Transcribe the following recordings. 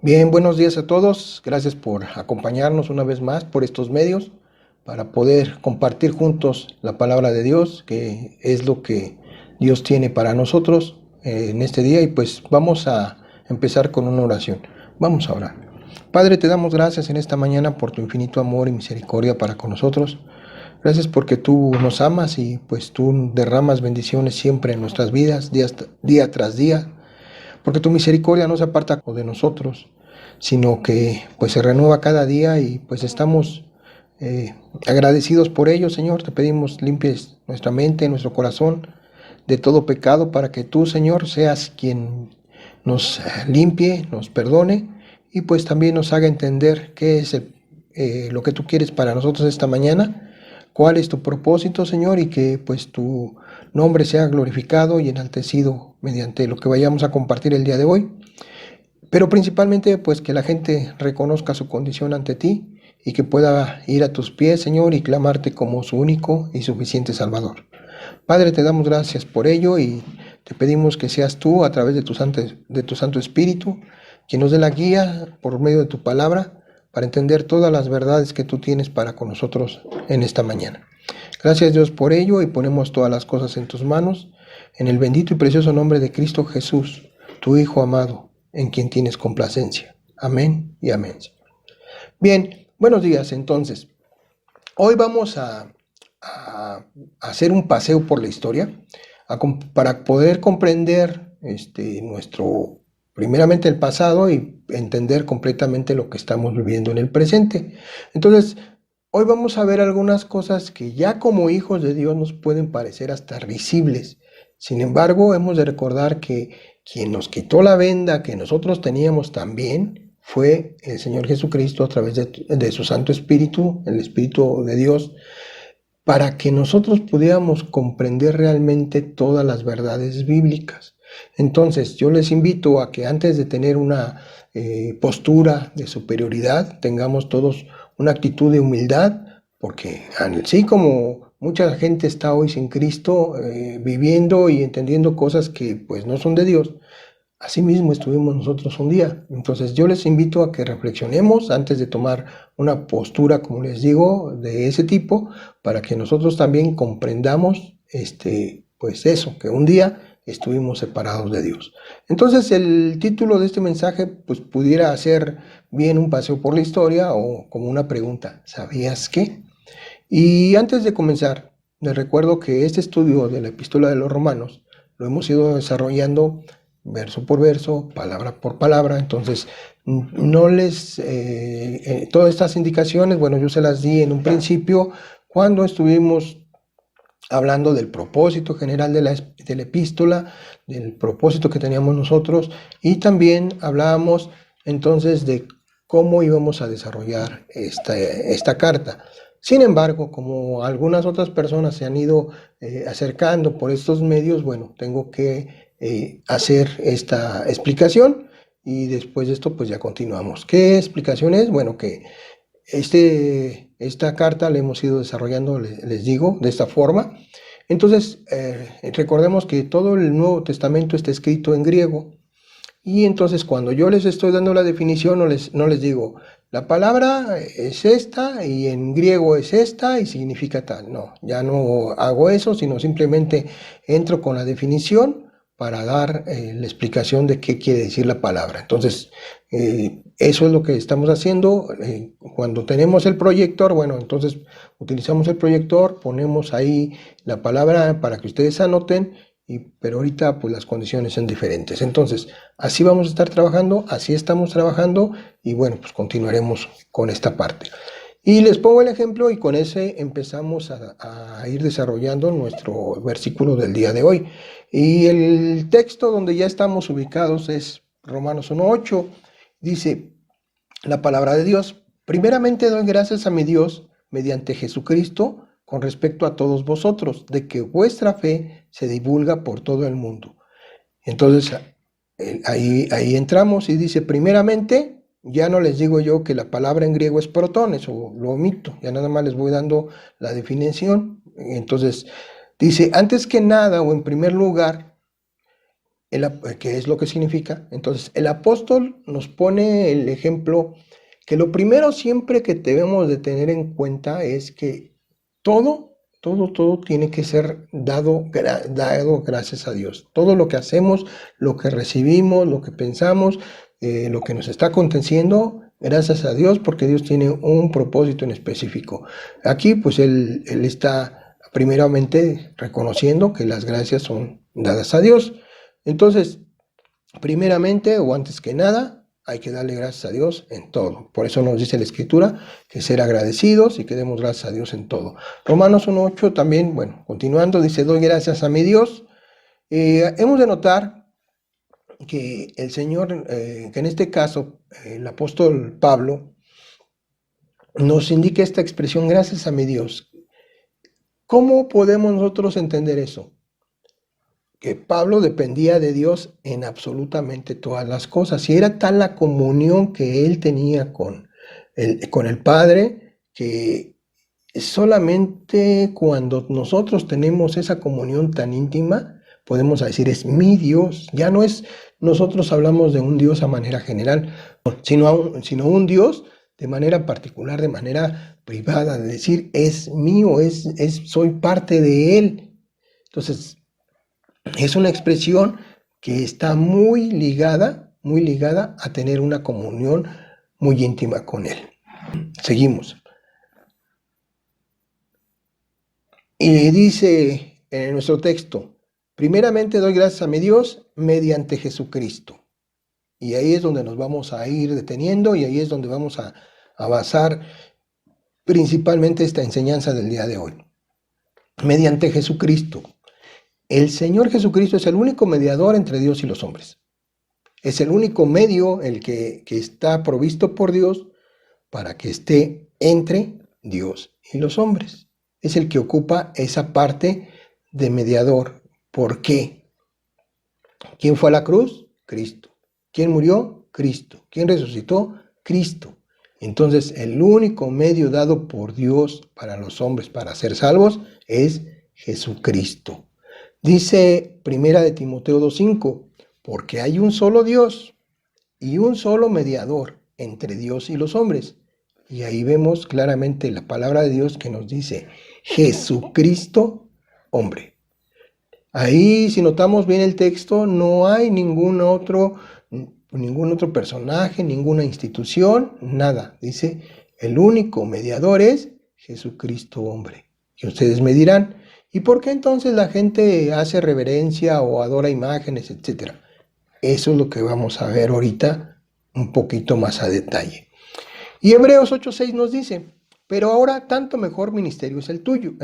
Bien, buenos días a todos. Gracias por acompañarnos una vez más por estos medios para poder compartir juntos la palabra de Dios, que es lo que Dios tiene para nosotros en este día. Y pues vamos a empezar con una oración. Vamos a orar. Padre, te damos gracias en esta mañana por tu infinito amor y misericordia para con nosotros. Gracias porque tú nos amas y pues tú derramas bendiciones siempre en nuestras vidas, día tras día, porque tu misericordia no se aparta de nosotros, sino que pues se renueva cada día y pues estamos agradecidos por ello, Señor. Te pedimos limpies nuestra mente, nuestro corazón de todo pecado para que tú, Señor, seas quien nos limpie, nos perdone y pues también nos haga entender qué es lo que tú quieres para nosotros esta mañana, cuál es tu propósito, Señor, y que pues tu nombre sea glorificado y enaltecido mediante lo que vayamos a compartir el día de hoy. Pero principalmente pues que la gente reconozca su condición ante ti y que pueda ir a tus pies, Señor, y clamarte como su único y suficiente Salvador. Padre, te damos gracias por ello y te pedimos que seas tú, a través de tu Santo Espíritu, quien nos dé la guía por medio de tu palabra para entender todas las verdades que tú tienes para con nosotros en esta mañana. Gracias, Dios, por ello, y ponemos todas las cosas en tus manos, en el bendito y precioso nombre de Cristo Jesús, tu Hijo amado, en quien tienes complacencia. Amén y amén. Bien, buenos días entonces. Hoy vamos a hacer un paseo por la historia para poder comprender primeramente el pasado y entender completamente lo que estamos viviendo en el presente. Entonces, hoy vamos a ver algunas cosas que ya como hijos de Dios nos pueden parecer hasta risibles. Sin embargo, hemos de recordar que quien nos quitó la venda que nosotros teníamos también fue el Señor Jesucristo a través de su Santo Espíritu, el Espíritu de Dios, para que nosotros pudiéramos comprender realmente todas las verdades bíblicas. Entonces, yo les invito a que antes de tener una postura de superioridad, tengamos todos una actitud de humildad, porque así como mucha gente está hoy sin Cristo, viviendo y entendiendo cosas que pues no son de Dios, asimismo estuvimos nosotros un día. Entonces yo les invito a que reflexionemos antes de tomar una postura, como les digo, de ese tipo, para que nosotros también comprendamos pues eso, que un día estuvimos separados de Dios. Entonces el título de este mensaje pues pudiera ser bien un paseo por la historia o como una pregunta, ¿sabías qué? Y antes de comenzar, les recuerdo que este estudio de la Epístola de los Romanos lo hemos ido desarrollando verso por verso, palabra por palabra. Entonces, no todas estas indicaciones, bueno, yo se las di en un principio cuando estuvimos hablando del propósito general de la epístola, del propósito que teníamos nosotros, y también hablábamos entonces de cómo íbamos a desarrollar esta carta. Sin embargo, como algunas otras personas se han ido acercando por estos medios, bueno, tengo que hacer esta explicación y después de esto pues ya continuamos. ¿Qué explicación es? Bueno, que esta carta la hemos ido desarrollando, les digo, de esta forma. Entonces, recordemos que todo el Nuevo Testamento está escrito en griego. Y entonces cuando yo les estoy dando la definición, no les digo, la palabra es esta y en griego es esta y significa tal. No, ya no hago eso, sino simplemente entro con la definición para dar la explicación de qué quiere decir la palabra. Entonces, eso es lo que estamos haciendo. Cuando tenemos el proyector, bueno, entonces utilizamos el proyector, ponemos ahí la palabra para que ustedes anoten, pero ahorita pues las condiciones son diferentes. Entonces, así vamos a estar trabajando, así estamos trabajando y bueno, pues continuaremos con esta parte. Y les pongo el ejemplo y con ese empezamos a ir desarrollando nuestro versículo del día de hoy. Y el texto donde ya estamos ubicados es Romanos 1:8. Dice la palabra de Dios: primeramente doy gracias a mi Dios mediante Jesucristo con respecto a todos vosotros, de que vuestra fe se divulga por todo el mundo. Entonces, ahí entramos y dice, primeramente, ya no les digo yo que la palabra en griego es proton, eso lo omito, ya nada más les voy dando la definición. Entonces, dice, antes que nada o en primer lugar, que es lo que significa. Entonces, el apóstol nos pone el ejemplo que lo primero siempre que debemos de tener en cuenta es que todo tiene que ser dado gracias a Dios. Todo lo que hacemos, lo que recibimos, lo que pensamos, lo que nos está aconteciendo, gracias a Dios, porque Dios tiene un propósito en específico. Aquí, pues, él está primeramente reconociendo que las gracias son dadas a Dios. Entonces, primeramente o antes que nada, hay que darle gracias a Dios en todo. Por eso nos dice la Escritura que ser agradecidos y que demos gracias a Dios en todo. Romanos 1:8 también, bueno, continuando, dice, doy gracias a mi Dios. Hemos de notar que el Señor, que en este caso el apóstol Pablo, nos indica esta expresión, gracias a mi Dios. ¿Cómo podemos nosotros entender eso? Que Pablo dependía de Dios en absolutamente todas las cosas. Y era tal la comunión que él tenía con el Padre, que solamente cuando nosotros tenemos esa comunión tan íntima, podemos decir, es mi Dios. Ya no es, nosotros hablamos de un Dios a manera general, sino un Dios de manera particular, de manera privada, de decir, es mío, soy parte de Él. Entonces, es una expresión que está muy ligada a tener una comunión muy íntima con Él. Seguimos. Y dice en nuestro texto, primeramente doy gracias a mi Dios mediante Jesucristo. Y ahí es donde nos vamos a ir deteniendo y ahí es donde vamos a basar principalmente esta enseñanza del día de hoy. Mediante Jesucristo. El Señor Jesucristo es el único mediador entre Dios y los hombres. Es el único medio, el que está provisto por Dios para que esté entre Dios y los hombres. Es el que ocupa esa parte de mediador. ¿Por qué? ¿Quién fue a la cruz? Cristo. ¿Quién murió? Cristo. ¿Quién resucitó? Cristo. Entonces, el único medio dado por Dios para los hombres para ser salvos es Jesucristo. Dice Primera de Timoteo 2:5, porque hay un solo Dios y un solo mediador entre Dios y los hombres. Y ahí vemos claramente la palabra de Dios que nos dice Jesucristo, hombre. Ahí, si notamos bien el texto, no hay ningún otro personaje, ninguna institución, nada. Dice, el único mediador es Jesucristo, hombre. Y ustedes me dirán, ¿y por qué entonces la gente hace reverencia o adora imágenes, etcétera? Eso es lo que vamos a ver ahorita un poquito más a detalle. Y Hebreos 8:6 nos dice, pero ahora tanto mejor ministerio es el tuyo,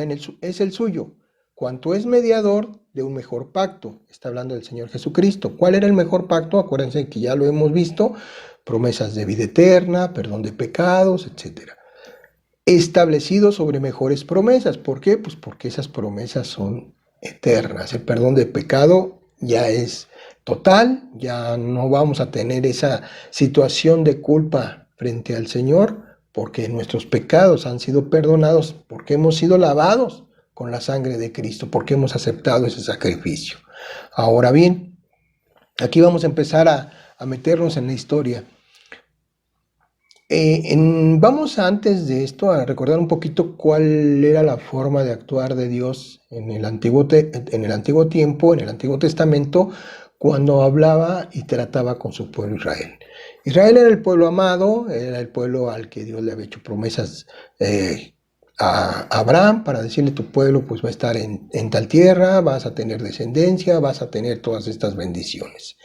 es el suyo, cuanto es mediador de un mejor pacto. Está hablando del Señor Jesucristo. ¿Cuál era el mejor pacto? Acuérdense que ya lo hemos visto, promesas de vida eterna, perdón de pecados, etcétera. Establecido sobre mejores promesas. ¿Por qué? Pues porque esas promesas son eternas. El perdón de pecado ya es total, ya no vamos a tener esa situación de culpa frente al Señor, porque nuestros pecados han sido perdonados, porque hemos sido lavados con la sangre de Cristo, porque hemos aceptado ese sacrificio. Ahora bien, aquí vamos a empezar a meternos en la historia. Vamos antes de esto a recordar un poquito cuál era la forma de actuar de Dios en el Antiguo Tiempo, en el Antiguo Testamento, cuando hablaba y trataba con su pueblo Israel. Israel era el pueblo amado, era el pueblo al que Dios le había hecho promesas a Abraham para decirle, tu pueblo pues va a estar en tal tierra, vas a tener descendencia, vas a tener todas estas bendiciones.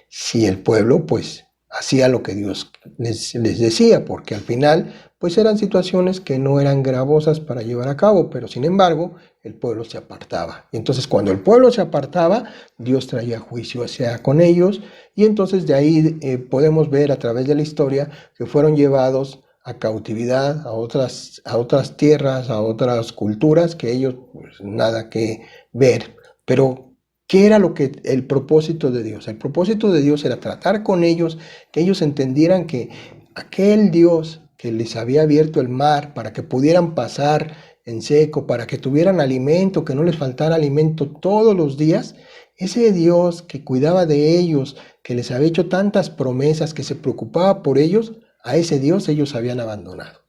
Si el pueblo pues hacía lo que Dios les decía, porque al final pues eran situaciones que no eran gravosas para llevar a cabo, pero sin embargo el pueblo se apartaba. Y entonces cuando el pueblo se apartaba, Dios traía juicio hacia con ellos, y entonces de ahí podemos ver a través de la historia que fueron llevados a cautividad, a otras tierras, a otras culturas que ellos pues, nada que ver. Pero ¿qué era el propósito de Dios? El propósito de Dios era tratar con ellos, que ellos entendieran que aquel Dios que les había abierto el mar para que pudieran pasar en seco, para que tuvieran alimento, que no les faltara alimento todos los días, ese Dios que cuidaba de ellos, que les había hecho tantas promesas, que se preocupaba por ellos, a ese Dios ellos habían abandonado.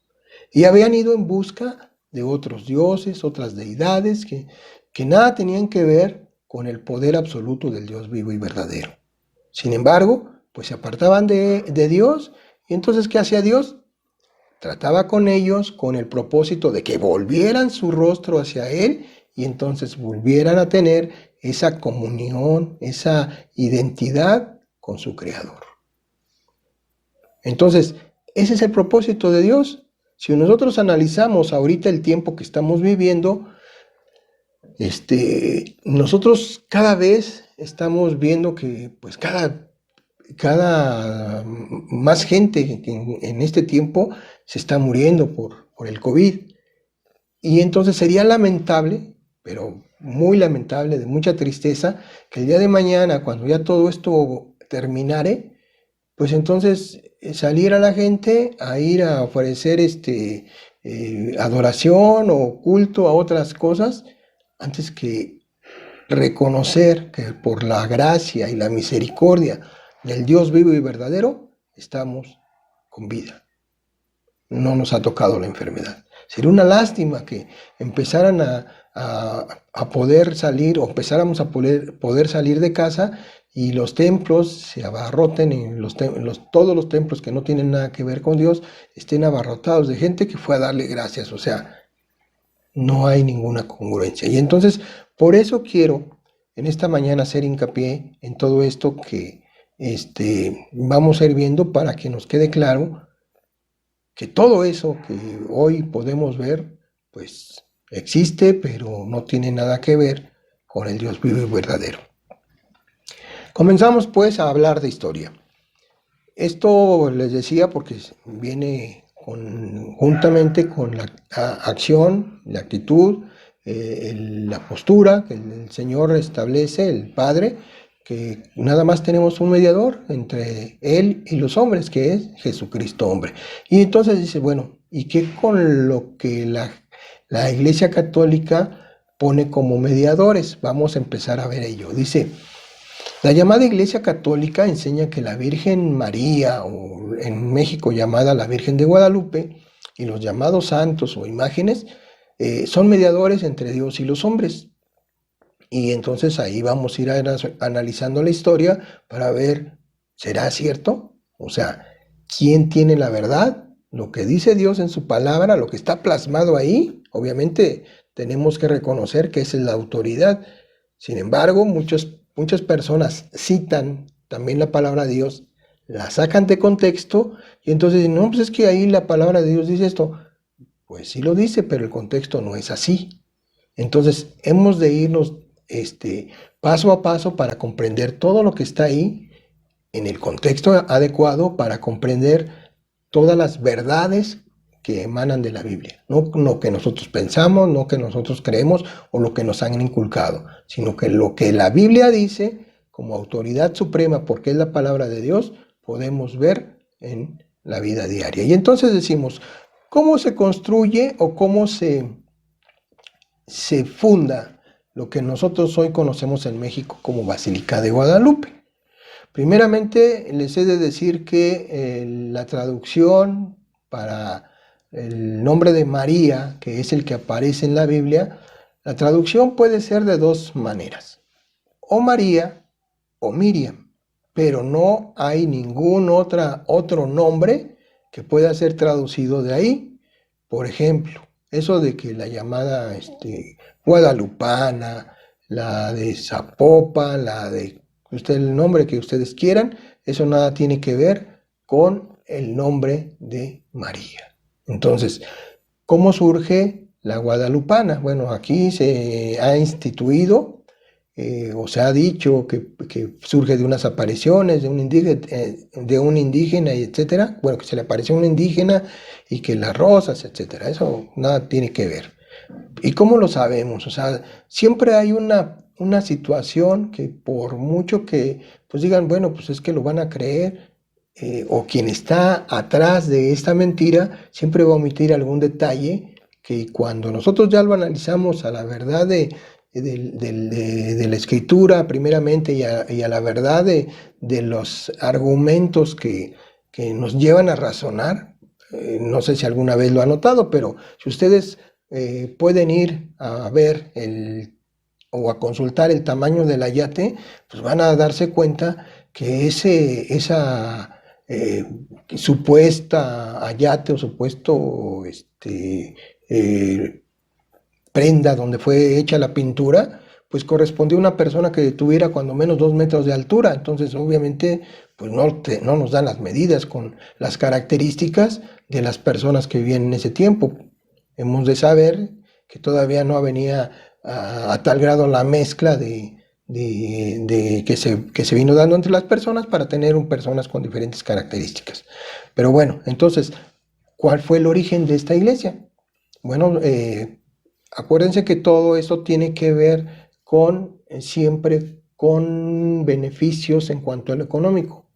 Y habían ido en busca de otros dioses, otras deidades, que nada tenían que ver con el poder absoluto del Dios vivo y verdadero. Sin embargo, pues se apartaban de Dios, y entonces, ¿qué hacía Dios? Trataba con ellos con el propósito de que volvieran su rostro hacia Él y entonces volvieran a tener esa comunión, esa identidad con su Creador. Entonces, ese es el propósito de Dios. Si nosotros analizamos ahorita el tiempo que estamos viviendo, nosotros cada vez estamos viendo que pues cada más gente en este tiempo se está muriendo por el COVID. Y entonces sería lamentable, pero muy lamentable, de mucha tristeza, que el día de mañana, cuando ya todo esto terminare, pues entonces saliera la gente a ir a ofrecer adoración o culto a otras cosas, antes que reconocer que por la gracia y la misericordia del Dios vivo y verdadero estamos con vida. No nos ha tocado la enfermedad. Sería una lástima que empezaran a poder salir, o empezáramos a poder salir de casa y los templos se abarroten, y todos los templos que no tienen nada que ver con Dios estén abarrotados de gente que fue a darle gracias. O sea, no hay ninguna congruencia. Y entonces, por eso quiero en esta mañana hacer hincapié en todo esto que vamos a ir viendo, para que nos quede claro que todo eso que hoy podemos ver, pues existe, pero no tiene nada que ver con el Dios vivo y verdadero. Comenzamos pues a hablar de historia. Esto les decía porque viene juntamente con la acción, la actitud, la postura que el Señor establece, el Padre, que nada más tenemos un mediador entre Él y los hombres, que es Jesucristo hombre. Y entonces dice, bueno, ¿y qué con lo que la Iglesia Católica pone como mediadores? Vamos a empezar a ver ello. Dice, la llamada Iglesia Católica enseña que la Virgen María, o en México llamada la Virgen de Guadalupe, y los llamados santos o imágenes, son mediadores entre Dios y los hombres. Y entonces ahí vamos a ir analizando la historia para ver, ¿será cierto? O sea, ¿quién tiene la verdad? Lo que dice Dios en su palabra, lo que está plasmado ahí, obviamente tenemos que reconocer que esa es la autoridad. Sin embargo, muchas personas citan también la palabra de Dios, la sacan de contexto y entonces dicen, no, pues es que ahí la palabra de Dios dice esto. Pues sí lo dice, pero el contexto no es así. Entonces hemos de irnos paso a paso para comprender todo lo que está ahí en el contexto adecuado, para comprender todas las verdades que emanan de la Biblia. No lo que nosotros pensamos, no que nosotros creemos o lo que nos han inculcado, sino que lo que la Biblia dice como autoridad suprema, porque es la palabra de Dios, podemos ver en la vida diaria. Y entonces decimos, ¿cómo se construye o cómo se funda lo que nosotros hoy conocemos en México como Basílica de Guadalupe? Primeramente, les he de decir que la traducción para el nombre de María, que es el que aparece en la Biblia, la traducción puede ser de dos maneras, o María o Miriam, pero no hay ningún otro nombre que pueda ser traducido de ahí. Por ejemplo, eso de que la llamada guadalupana, la de Zapopan, la de el nombre que ustedes quieran, eso nada tiene que ver con el nombre de María. Entonces, ¿cómo surge la guadalupana? Bueno, aquí se ha instituido o se ha dicho que surge de unas apariciones de un indígena, y etcétera. Bueno, que se le apareció a un indígena y que las rosas, etcétera. Eso nada tiene que ver. ¿Y cómo lo sabemos? O sea, siempre hay una situación que por mucho que pues digan, bueno, pues es que lo van a creer, o quien está atrás de esta mentira siempre va a omitir algún detalle que cuando nosotros ya lo analizamos a la verdad de la escritura primeramente y a la verdad de los argumentos que nos llevan a razonar, no sé si alguna vez lo han notado, pero si ustedes pueden ir a ver o a consultar el tamaño del ayate, pues van a darse cuenta que esa supuesta ayate o supuesto eh, prenda donde fue hecha la pintura, pues correspondió a una persona que tuviera cuando menos 2 metros de altura. Entonces, obviamente, pues no nos dan las medidas con las características de las personas que vivían en ese tiempo. Hemos de saber que todavía no venía a tal grado la mezcla que se vino dando entre las personas para tener personas con diferentes características. Pero bueno, entonces, ¿cuál fue el origen de esta iglesia? Bueno, acuérdense que todo eso tiene que ver siempre con beneficios en cuanto a lo económico.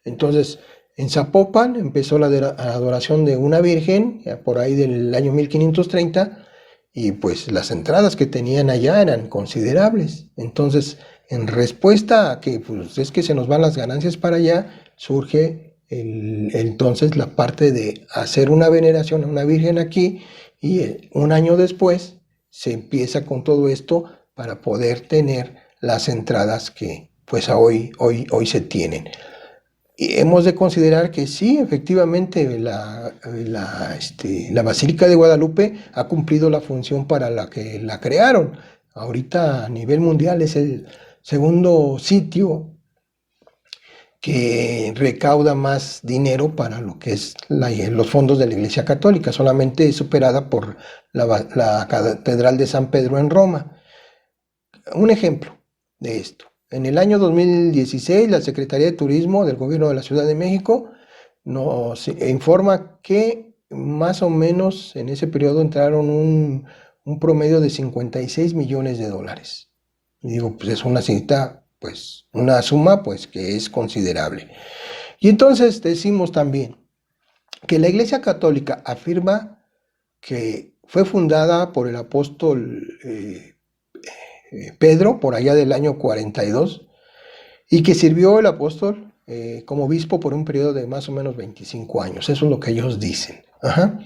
Entonces, en Zapopan empezó la adoración de una virgen, por ahí del año 1530, y pues las entradas que tenían allá eran considerables. Entonces, en respuesta a que pues, es que se nos van las ganancias para allá, surge entonces la parte de hacer una veneración a una virgen aquí, y un año después se empieza con todo esto para poder tener las entradas que pues hoy se tienen. Y hemos de considerar que sí, efectivamente, la Basílica de Guadalupe ha cumplido la función para la que la crearon. Ahorita a nivel mundial es el segundo sitio que recauda más dinero para lo que es los fondos de la Iglesia Católica, solamente superada por la Catedral de San Pedro en Roma. Un ejemplo de esto. En el año 2016, la Secretaría de Turismo del Gobierno de la Ciudad de México nos informa que más o menos en ese periodo entraron un promedio de 56 millones de dólares. Y digo, pues es una cita, pues una suma, pues que es considerable. Y entonces decimos también que la Iglesia Católica afirma que fue fundada por el apóstol Pedro, por allá del año 42, y que sirvió el apóstol como obispo por un periodo de más o menos 25 años. Eso es lo que ellos dicen. Ajá.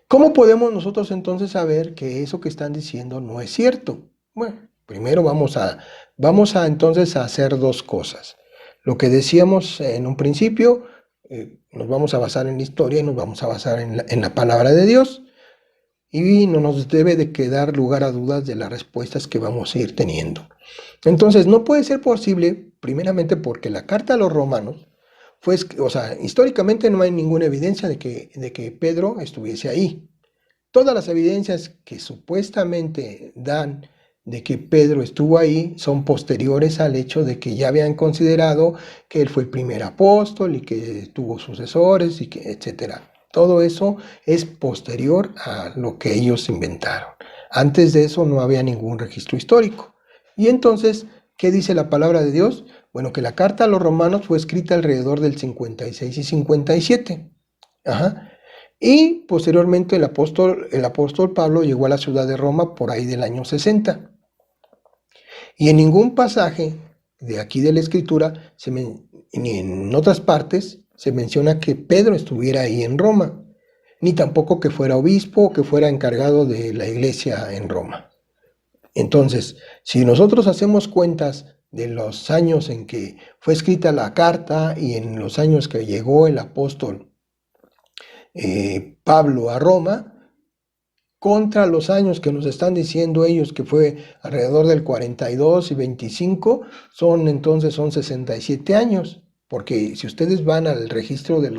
¿Cómo podemos nosotros entonces saber que eso que están diciendo no es cierto? Bueno, primero vamos a entonces a hacer dos cosas. Lo que decíamos en un principio, nos vamos a basar en la historia y nos vamos a basar en la palabra de Dios. Y no nos debe de quedar lugar a dudas de las respuestas que vamos a ir teniendo. Entonces, no puede ser posible, primeramente porque la carta a los romanos fue, o sea, históricamente no hay ninguna evidencia de que Pedro estuviese ahí. Todas las evidencias que supuestamente dan de que Pedro estuvo ahí son posteriores al hecho de que ya habían considerado que él fue el primer apóstol y que tuvo sucesores y que etcétera. Todo eso es posterior a lo que ellos inventaron. Antes de eso no había ningún registro histórico. Y entonces, ¿qué dice la palabra de Dios? Bueno, que la carta a los romanos fue escrita alrededor del 56 y 57. Ajá. Y posteriormente el apóstol Pablo llegó a la ciudad de Roma por ahí del año 60. Y en ningún pasaje de aquí de la Escritura, ni en otras partes, se menciona que Pedro estuviera ahí en Roma, ni tampoco que fuera obispo o que fuera encargado de la iglesia en Roma. Entonces, si nosotros hacemos cuentas de los años en que fue escrita la carta y en los años que llegó el apóstol Pablo a Roma, contra los años que nos están diciendo ellos que fue alrededor del 42 y 25, son 67 años, porque si ustedes van al registro de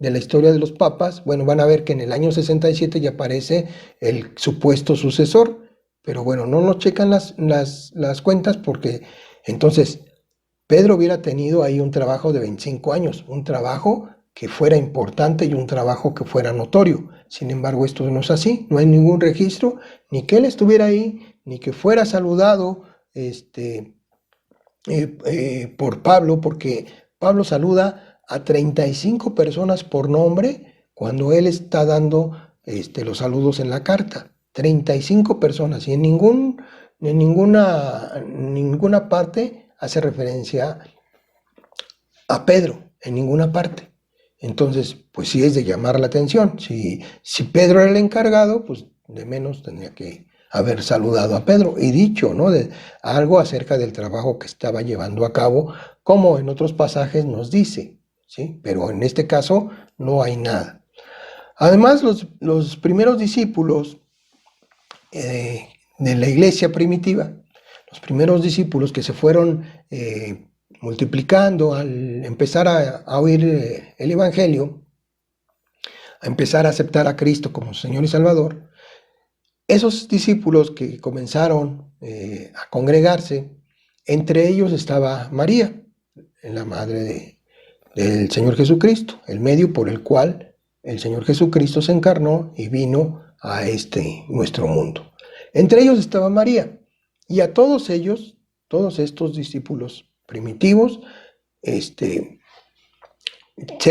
la historia de los papas, bueno, van a ver que en el año 67 ya aparece el supuesto sucesor, pero bueno, no nos checan las cuentas porque entonces Pedro hubiera tenido ahí un trabajo de 25 años, un trabajo que fuera importante y un trabajo que fuera notorio. Sin embargo, esto no es así, no hay ningún registro, ni que él estuviera ahí, ni que fuera saludado por Pablo, porque Pablo saluda a 35 personas por nombre cuando él está dando los saludos en la carta. 35 personas y en ninguna parte hace referencia a Pedro, en ninguna parte. Entonces, pues sí es de llamar la atención. Si Pedro era el encargado, pues de menos tendría que haber saludado a Pedro y dicho, ¿no? Algo acerca del trabajo que estaba llevando a cabo, como en otros pasajes nos dice, ¿sí? Pero en este caso no hay nada. Además, los primeros discípulos de la iglesia primitiva, los primeros discípulos que se fueron multiplicando al empezar a oír el Evangelio, a empezar a aceptar a Cristo como Señor y Salvador, esos discípulos que comenzaron a congregarse, entre ellos estaba María, la madre del Señor Jesucristo, el medio por el cual el Señor Jesucristo se encarnó y vino a nuestro mundo. Entre ellos estaba María, y a todos ellos, todos estos discípulos primitivos, se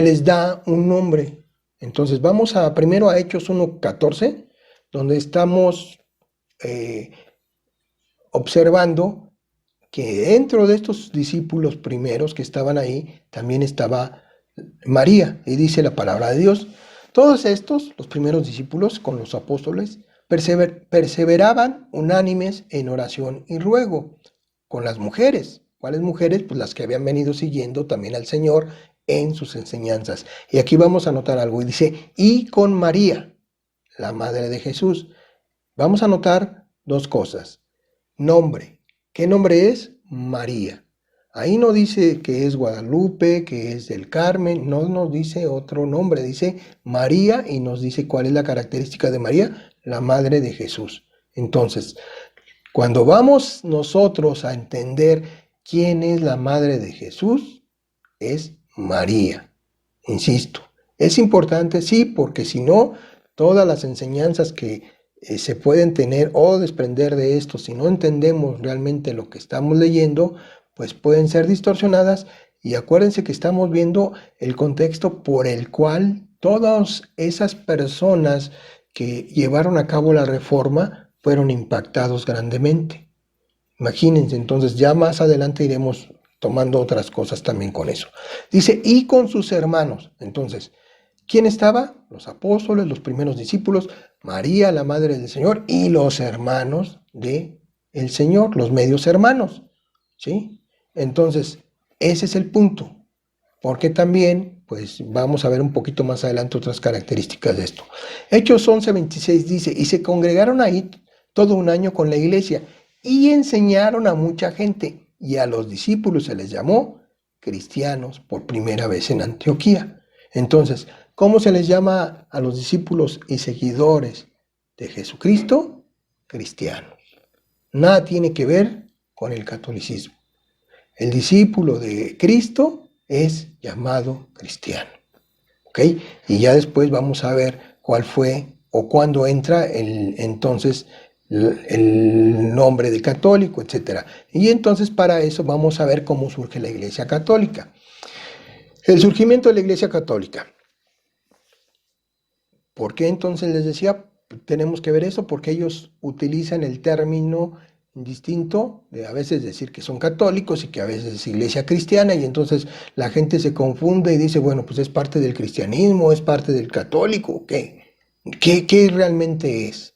les da un nombre. Entonces vamos primero a Hechos 1:14, donde estamos observando que dentro de estos discípulos primeros que estaban ahí, también estaba María, y dice la palabra de Dios. Todos estos, los primeros discípulos con los apóstoles, perseveraban unánimes en oración y ruego con las mujeres. ¿Cuáles mujeres? Pues las que habían venido siguiendo también al Señor en sus enseñanzas. Y aquí vamos a notar algo, y dice, y con María, la madre de Jesús. Vamos a notar dos cosas. Nombre. ¿Qué nombre es? María. Ahí no dice que es Guadalupe, que es del Carmen, no nos dice otro nombre, dice María, y nos dice cuál es la característica de María, la madre de Jesús. Entonces, cuando vamos nosotros a entender quién es la madre de Jesús, es María. Insisto, es importante, sí, porque si no, todas las enseñanzas que se pueden tener o desprender de esto, si no entendemos realmente lo que estamos leyendo, pues pueden ser distorsionadas. Y acuérdense que estamos viendo el contexto por el cual todas esas personas que llevaron a cabo la reforma fueron impactados grandemente. Imagínense, entonces ya más adelante iremos tomando otras cosas también con eso. Dice, y con sus hermanos. Entonces, ¿quién estaba? Los apóstoles, los primeros discípulos, María, la madre del Señor, y los hermanos del Señor, los medios hermanos, ¿sí? Entonces, ese es el punto, porque también, pues vamos a ver un poquito más adelante otras características de esto. Hechos 11:26 dice, y se congregaron ahí todo un año con la iglesia, y enseñaron a mucha gente, y a los discípulos se les llamó cristianos por primera vez en Antioquía. Entonces, ¿cómo se les llama a los discípulos y seguidores de Jesucristo? Cristianos. Nada tiene que ver con el catolicismo. El discípulo de Cristo es llamado cristiano. ¿Ok? Y ya después vamos a ver cuál fue o cuándo entra entonces el nombre de católico, etc. Y entonces para eso vamos a ver cómo surge la Iglesia Católica. El surgimiento de la Iglesia Católica. ¿Por qué entonces les decía? Tenemos que ver eso porque ellos utilizan el término distinto de a veces decir que son católicos y que a veces es iglesia cristiana, y entonces la gente se confunde y dice, bueno, pues es parte del cristianismo, es parte del católico, ¿qué? ¿Qué realmente es?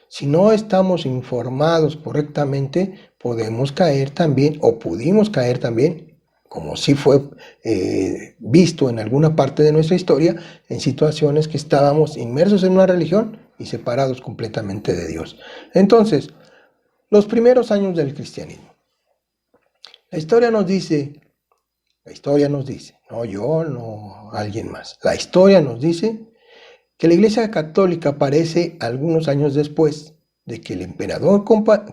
Si no estamos informados correctamente, podemos caer también, o pudimos caer también, como sí fue visto en alguna parte de nuestra historia, en situaciones que estábamos inmersos en una religión y separados completamente de Dios. Entonces, los primeros años del cristianismo. La historia nos dice, no yo, no alguien más, la historia nos dice que la Iglesia Católica aparece algunos años después de que el emperador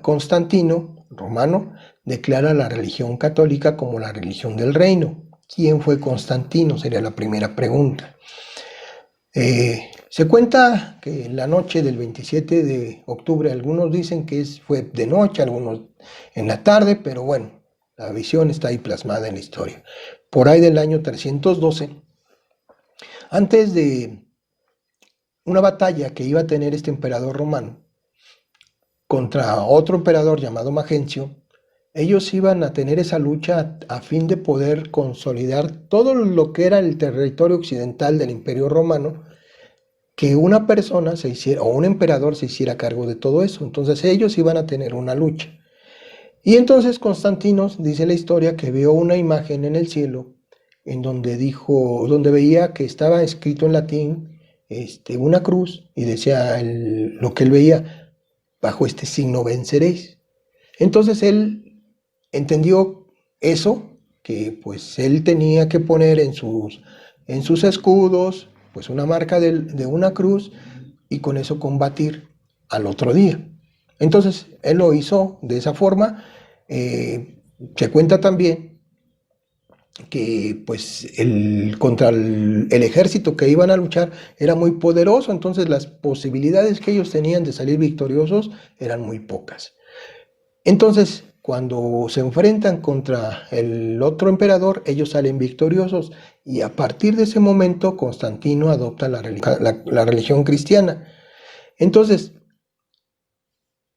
Constantino, romano, declara la religión católica como la religión del reino. ¿Quién fue Constantino? Sería la primera pregunta. Se cuenta que la noche del 27 de octubre, algunos dicen que fue de noche, algunos en la tarde, pero bueno, la visión está ahí plasmada en la historia. Por ahí del año 312, antes de una batalla que iba a tener este emperador romano contra otro emperador llamado Magencio. Ellos iban a tener esa lucha a fin de poder consolidar todo lo que era el territorio occidental del Imperio Romano, que una persona se hiciera, o un emperador se hiciera cargo de todo eso. Entonces ellos iban a tener una lucha. Y entonces Constantino dice la historia que vio una imagen en el cielo en donde donde veía que estaba escrito en latín una cruz y decía lo que él veía: bajo este signo venceréis. Entonces él entendió eso, que pues él tenía que poner en sus escudos pues una marca de una cruz y con eso combatir al otro día. Entonces él lo hizo de esa forma. Se cuenta también que pues contra el ejército que iban a luchar era muy poderoso, entonces las posibilidades que ellos tenían de salir victoriosos eran muy pocas. Entonces, cuando se enfrentan contra el otro emperador, ellos salen victoriosos y a partir de ese momento Constantino adopta la religión cristiana. Entonces,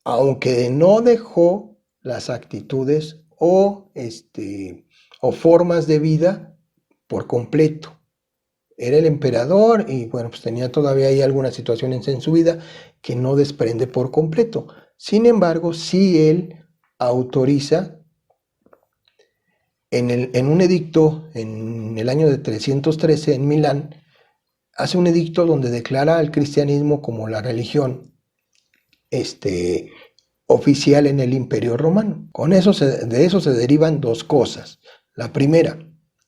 aunque no dejó las actitudes o formas de vida por completo, era el emperador y bueno, pues tenía todavía ahí algunas situaciones en su vida que no desprende por completo. Sin embargo, sí él autoriza en un edicto en el año de 313 en Milán, hace un edicto donde declara al cristianismo como la religión oficial en el Imperio Romano. De eso se derivan dos cosas. La primera,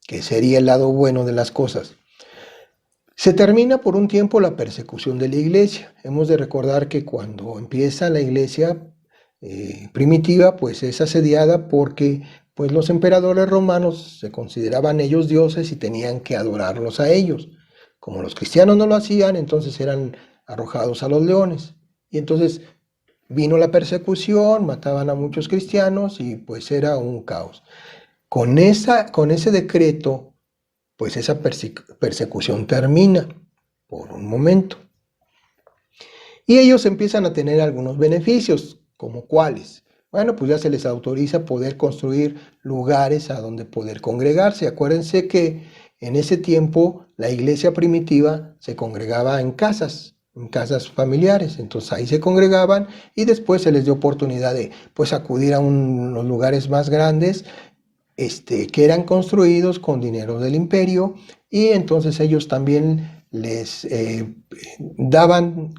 que sería el lado bueno de las cosas, se termina por un tiempo la persecución de la iglesia. Hemos de recordar que cuando empieza la iglesia primitiva, pues es asediada porque pues los emperadores romanos se consideraban ellos dioses y tenían que adorarlos a ellos. Como los cristianos no lo hacían, entonces eran arrojados a los leones. Y entonces vino la persecución, mataban a muchos cristianos y pues era un caos. Con ese decreto, pues esa persecución termina por un momento. Y ellos empiezan a tener algunos beneficios, como cuáles. Bueno, pues ya se les autoriza poder construir lugares a donde poder congregarse. Acuérdense que en ese tiempo la iglesia primitiva se congregaba en casas familiares. Entonces ahí se congregaban y después se les dio oportunidad de pues acudir a los lugares más grandes que eran construidos con dinero del imperio y entonces ellos también les daban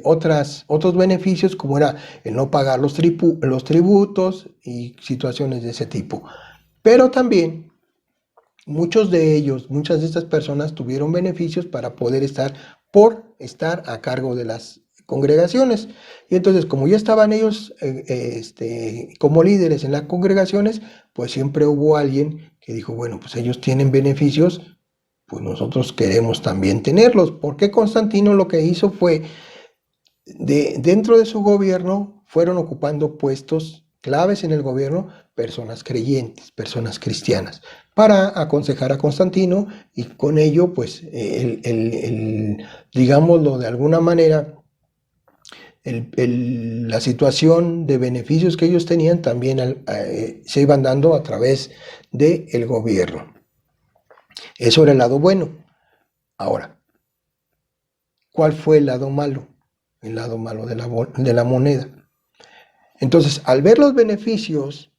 otros beneficios como era el no pagar los tributos y situaciones de ese tipo. Pero también muchas de estas personas tuvieron beneficios por estar a cargo de las congregaciones. Y entonces, como ya estaban ellos como líderes en las congregaciones, pues siempre hubo alguien que dijo, bueno, pues ellos tienen beneficios, pues nosotros queremos también tenerlos. Porque Constantino lo que hizo fue, dentro de su gobierno, fueron ocupando puestos claves en el gobierno personas creyentes, personas cristianas, para aconsejar a Constantino y con ello, pues, digámoslo de alguna manera, la situación de beneficios que ellos tenían también se iban dando a través del gobierno. Eso era el lado bueno. Ahora, ¿cuál fue el lado malo? El lado malo de la moneda. Entonces, al ver los beneficios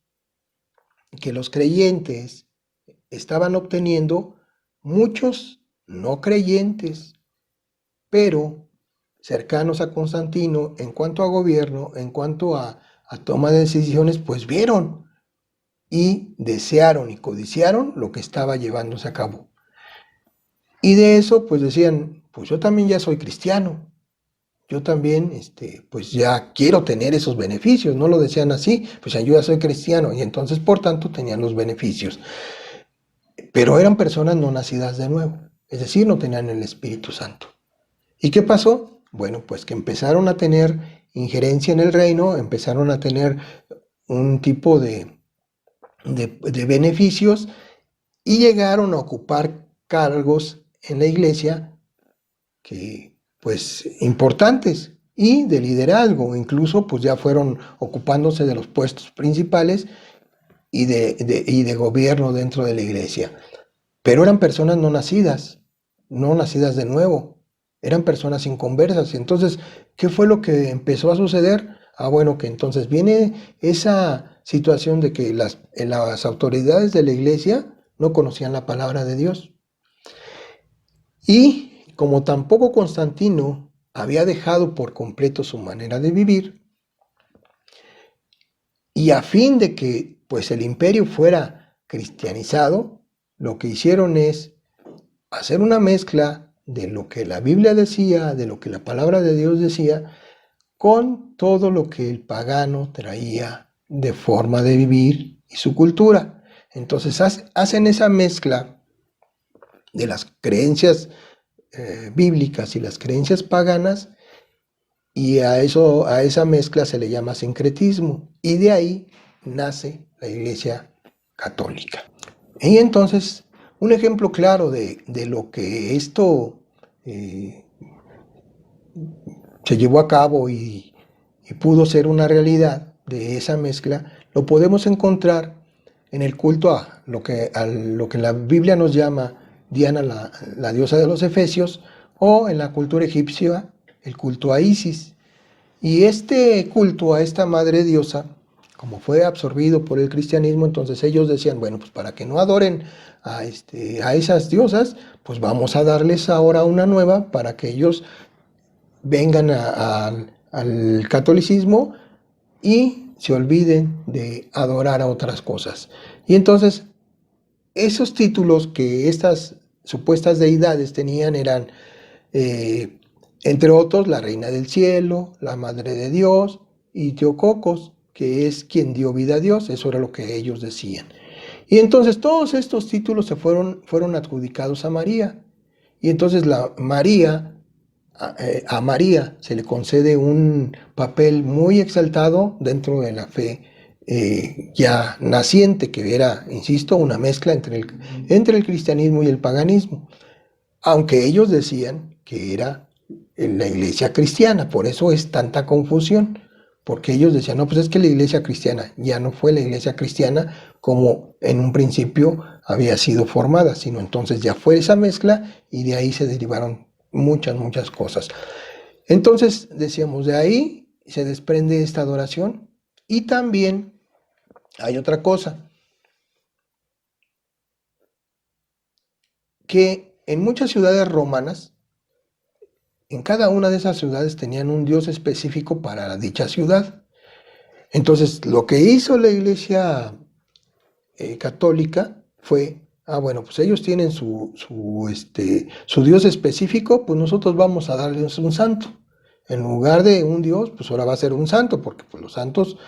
que los creyentes estaban obteniendo, muchos no creyentes, pero cercanos a Constantino en cuanto a gobierno, en cuanto a toma de decisiones, pues vieron y desearon y codiciaron lo que estaba llevándose a cabo. Y de eso pues decían, pues yo también ya soy cristiano, yo también pues ya quiero tener esos beneficios. No lo decían así, pues yo ya soy cristiano y entonces por tanto tenían los beneficios. Pero eran personas no nacidas de nuevo, es decir, no tenían el Espíritu Santo. ¿Y qué pasó? Bueno, pues que empezaron a tener injerencia en el reino, empezaron a tener un tipo de beneficios y llegaron a ocupar cargos en la iglesia que pues importantes y de liderazgo, incluso pues ya fueron ocupándose de los puestos principales y de gobierno dentro de la iglesia. Pero eran personas no nacidas de nuevo, eran personas inconversas. Entonces, ¿qué fue lo que empezó a suceder? Bueno, que entonces viene esa situación de que las autoridades de la iglesia no conocían la palabra de Dios. Y como tampoco Constantino había dejado por completo su manera de vivir, y a fin de que pues el imperio fuera cristianizado, lo que hicieron es hacer una mezcla de lo que la Biblia decía, de lo que la palabra de Dios decía, con todo lo que el pagano traía de forma de vivir y su cultura. Entonces hacen esa mezcla de las creencias bíblicas y las creencias paganas, y a esa mezcla se le llama sincretismo, y de ahí nace la Iglesia Católica. Y entonces, un ejemplo claro de lo que esto se llevó a cabo y pudo ser una realidad de esa mezcla, lo podemos encontrar en el culto a lo que la Biblia nos llama Diana, la diosa de los Efesios, o en la cultura egipcia, el culto a Isis. Y este culto a esta madre diosa, como fue absorbido por el cristianismo, entonces ellos decían, bueno, pues para que no adoren a esas diosas, pues vamos a darles ahora una nueva para que ellos vengan al catolicismo y se olviden de adorar a otras cosas. Y entonces esos títulos que estas supuestas deidades tenían eran, entre otros, la Reina del Cielo, la Madre de Dios y Teococos, que es quien dio vida a Dios. Eso era lo que ellos decían. Y entonces todos estos títulos fueron adjudicados a María. Y entonces a María se le concede un papel muy exaltado dentro de la fe ya naciente, que era, insisto, una mezcla entre el cristianismo y el paganismo, aunque ellos decían que era la iglesia cristiana. Por eso es tanta confusión, porque ellos decían, no, pues es que la iglesia cristiana ya no fue la iglesia cristiana como en un principio había sido formada, sino entonces ya fue esa mezcla y de ahí se derivaron muchas cosas. Entonces decíamos, de ahí se desprende esta adoración. Y también hay otra cosa, que en muchas ciudades romanas, en cada una de esas ciudades tenían un dios específico para dicha ciudad. Entonces lo que hizo la iglesia católica fue, bueno, pues ellos tienen su dios específico, pues nosotros vamos a darles un santo. En lugar de un dios, pues ahora va a ser un santo, porque pues los santos,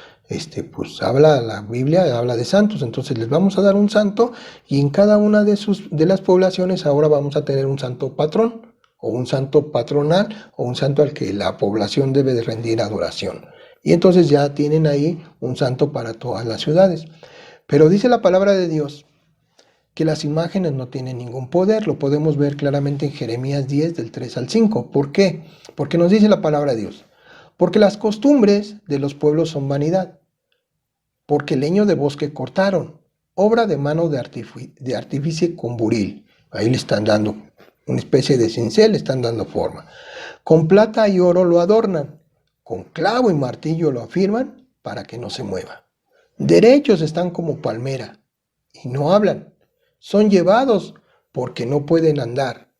pues la Biblia habla de santos, entonces les vamos a dar un santo, y en cada una de las poblaciones ahora vamos a tener un santo patrón, o un santo patronal, o un santo al que la población debe de rendir adoración. Y entonces ya tienen ahí un santo para todas las ciudades. Pero dice la palabra de Dios que las imágenes no tienen ningún poder. Lo podemos ver claramente en Jeremías 10, del 3 al 5. ¿Por qué? Porque nos dice la palabra de Dios. Porque las costumbres de los pueblos son vanidad. Porque leño de bosque cortaron, obra de mano de artífice con buril. Ahí le están dando una especie de cincel, le están dando forma. Con plata y oro lo adornan, con clavo y martillo lo afirman para que no se mueva. Derechos están como palmera y no hablan. Son llevados porque no pueden andar.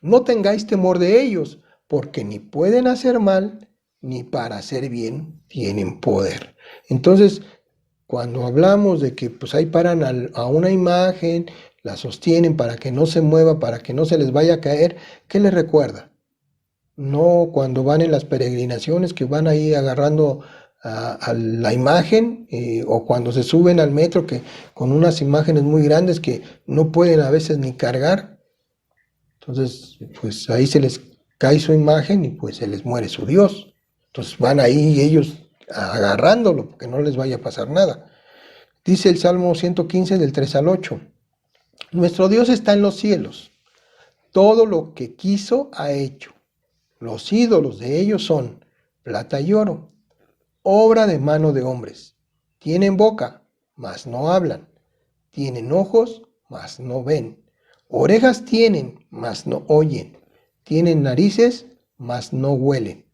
No tengáis temor de ellos, porque ni pueden hacer mal, ni para hacer bien tienen poder. Entonces, cuando hablamos de que pues ahí paran a una imagen, la sostienen para que no se mueva, para que no se les vaya a caer, ¿qué les recuerda? No cuando van en las peregrinaciones, que van ahí agarrando a la imagen, o cuando se suben al metro, que con unas imágenes muy grandes que no pueden a veces ni cargar. Entonces, pues ahí se les cae su imagen y pues se les muere su Dios. Entonces van ahí ellos agarrándolo, porque no les vaya a pasar nada. Dice el Salmo 115, del 3 al 8. Nuestro Dios está en los cielos. Todo lo que quiso ha hecho. Los ídolos de ellos son plata y oro, obra de mano de hombres. Tienen boca, mas no hablan. Tienen ojos, mas no ven. Orejas tienen, mas no oyen. Tienen narices, mas no huelen.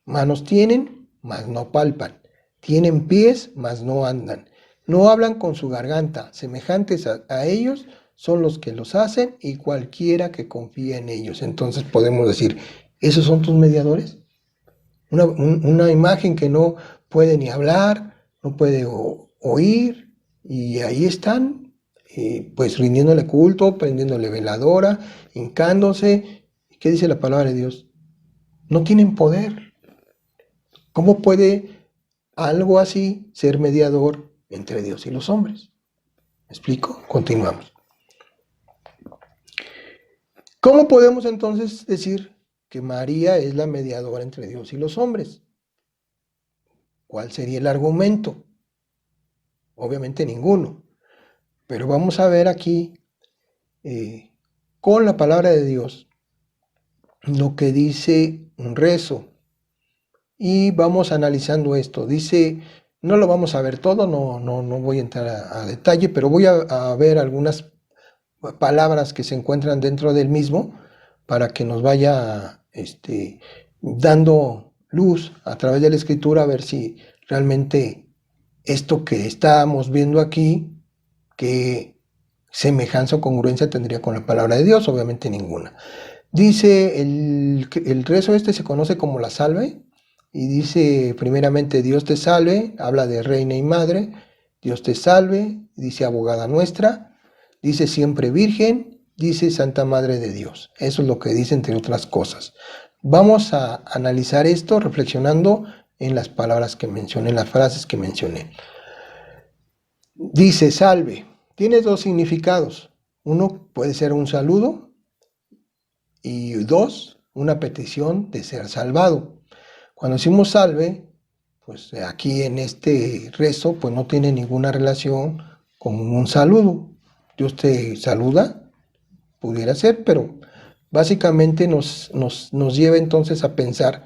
Manos tienen, mas no palpan. Tienen pies, mas no andan. No hablan con su garganta. Semejantes a ellos son los que los hacen y cualquiera que confía en ellos. Entonces podemos decir, ¿esos son tus mediadores? Una imagen que no puede ni hablar, no puede oír, y ahí están, pues rindiéndole culto, prendiéndole veladora, hincándose. ¿Qué dice la palabra de Dios? No tienen poder. ¿Cómo puede algo así ser mediador entre Dios y los hombres? ¿Me explico? Continuamos. ¿Cómo podemos entonces decir que María es la mediadora entre Dios y los hombres? ¿Cuál sería el argumento? Obviamente ninguno. Pero vamos a ver aquí, con la palabra de Dios, lo que dice un rezo. Y vamos analizando esto. Dice, no lo vamos a ver todo, no voy a entrar a detalle, pero voy a ver algunas palabras que se encuentran dentro del mismo para que nos vaya dando luz a través de la escritura, a ver si realmente esto que estamos viendo aquí, qué semejanza o congruencia tendría con la palabra de Dios. Obviamente ninguna. Dice, el rezo se conoce como la salve, y dice primeramente Dios te salve, habla de reina y madre, Dios te salve, dice abogada nuestra, dice siempre virgen, dice Santa Madre de Dios. Eso es lo que dice, entre otras cosas. Vamos a analizar esto reflexionando en las palabras que mencioné, en las frases que mencioné. Dice salve, tiene dos significados. Uno puede ser un saludo y dos, una petición de ser salvado. Cuando decimos salve, pues aquí en este rezo, pues no tiene ninguna relación con un saludo. Dios te saluda, pudiera ser, pero básicamente nos lleva entonces a pensar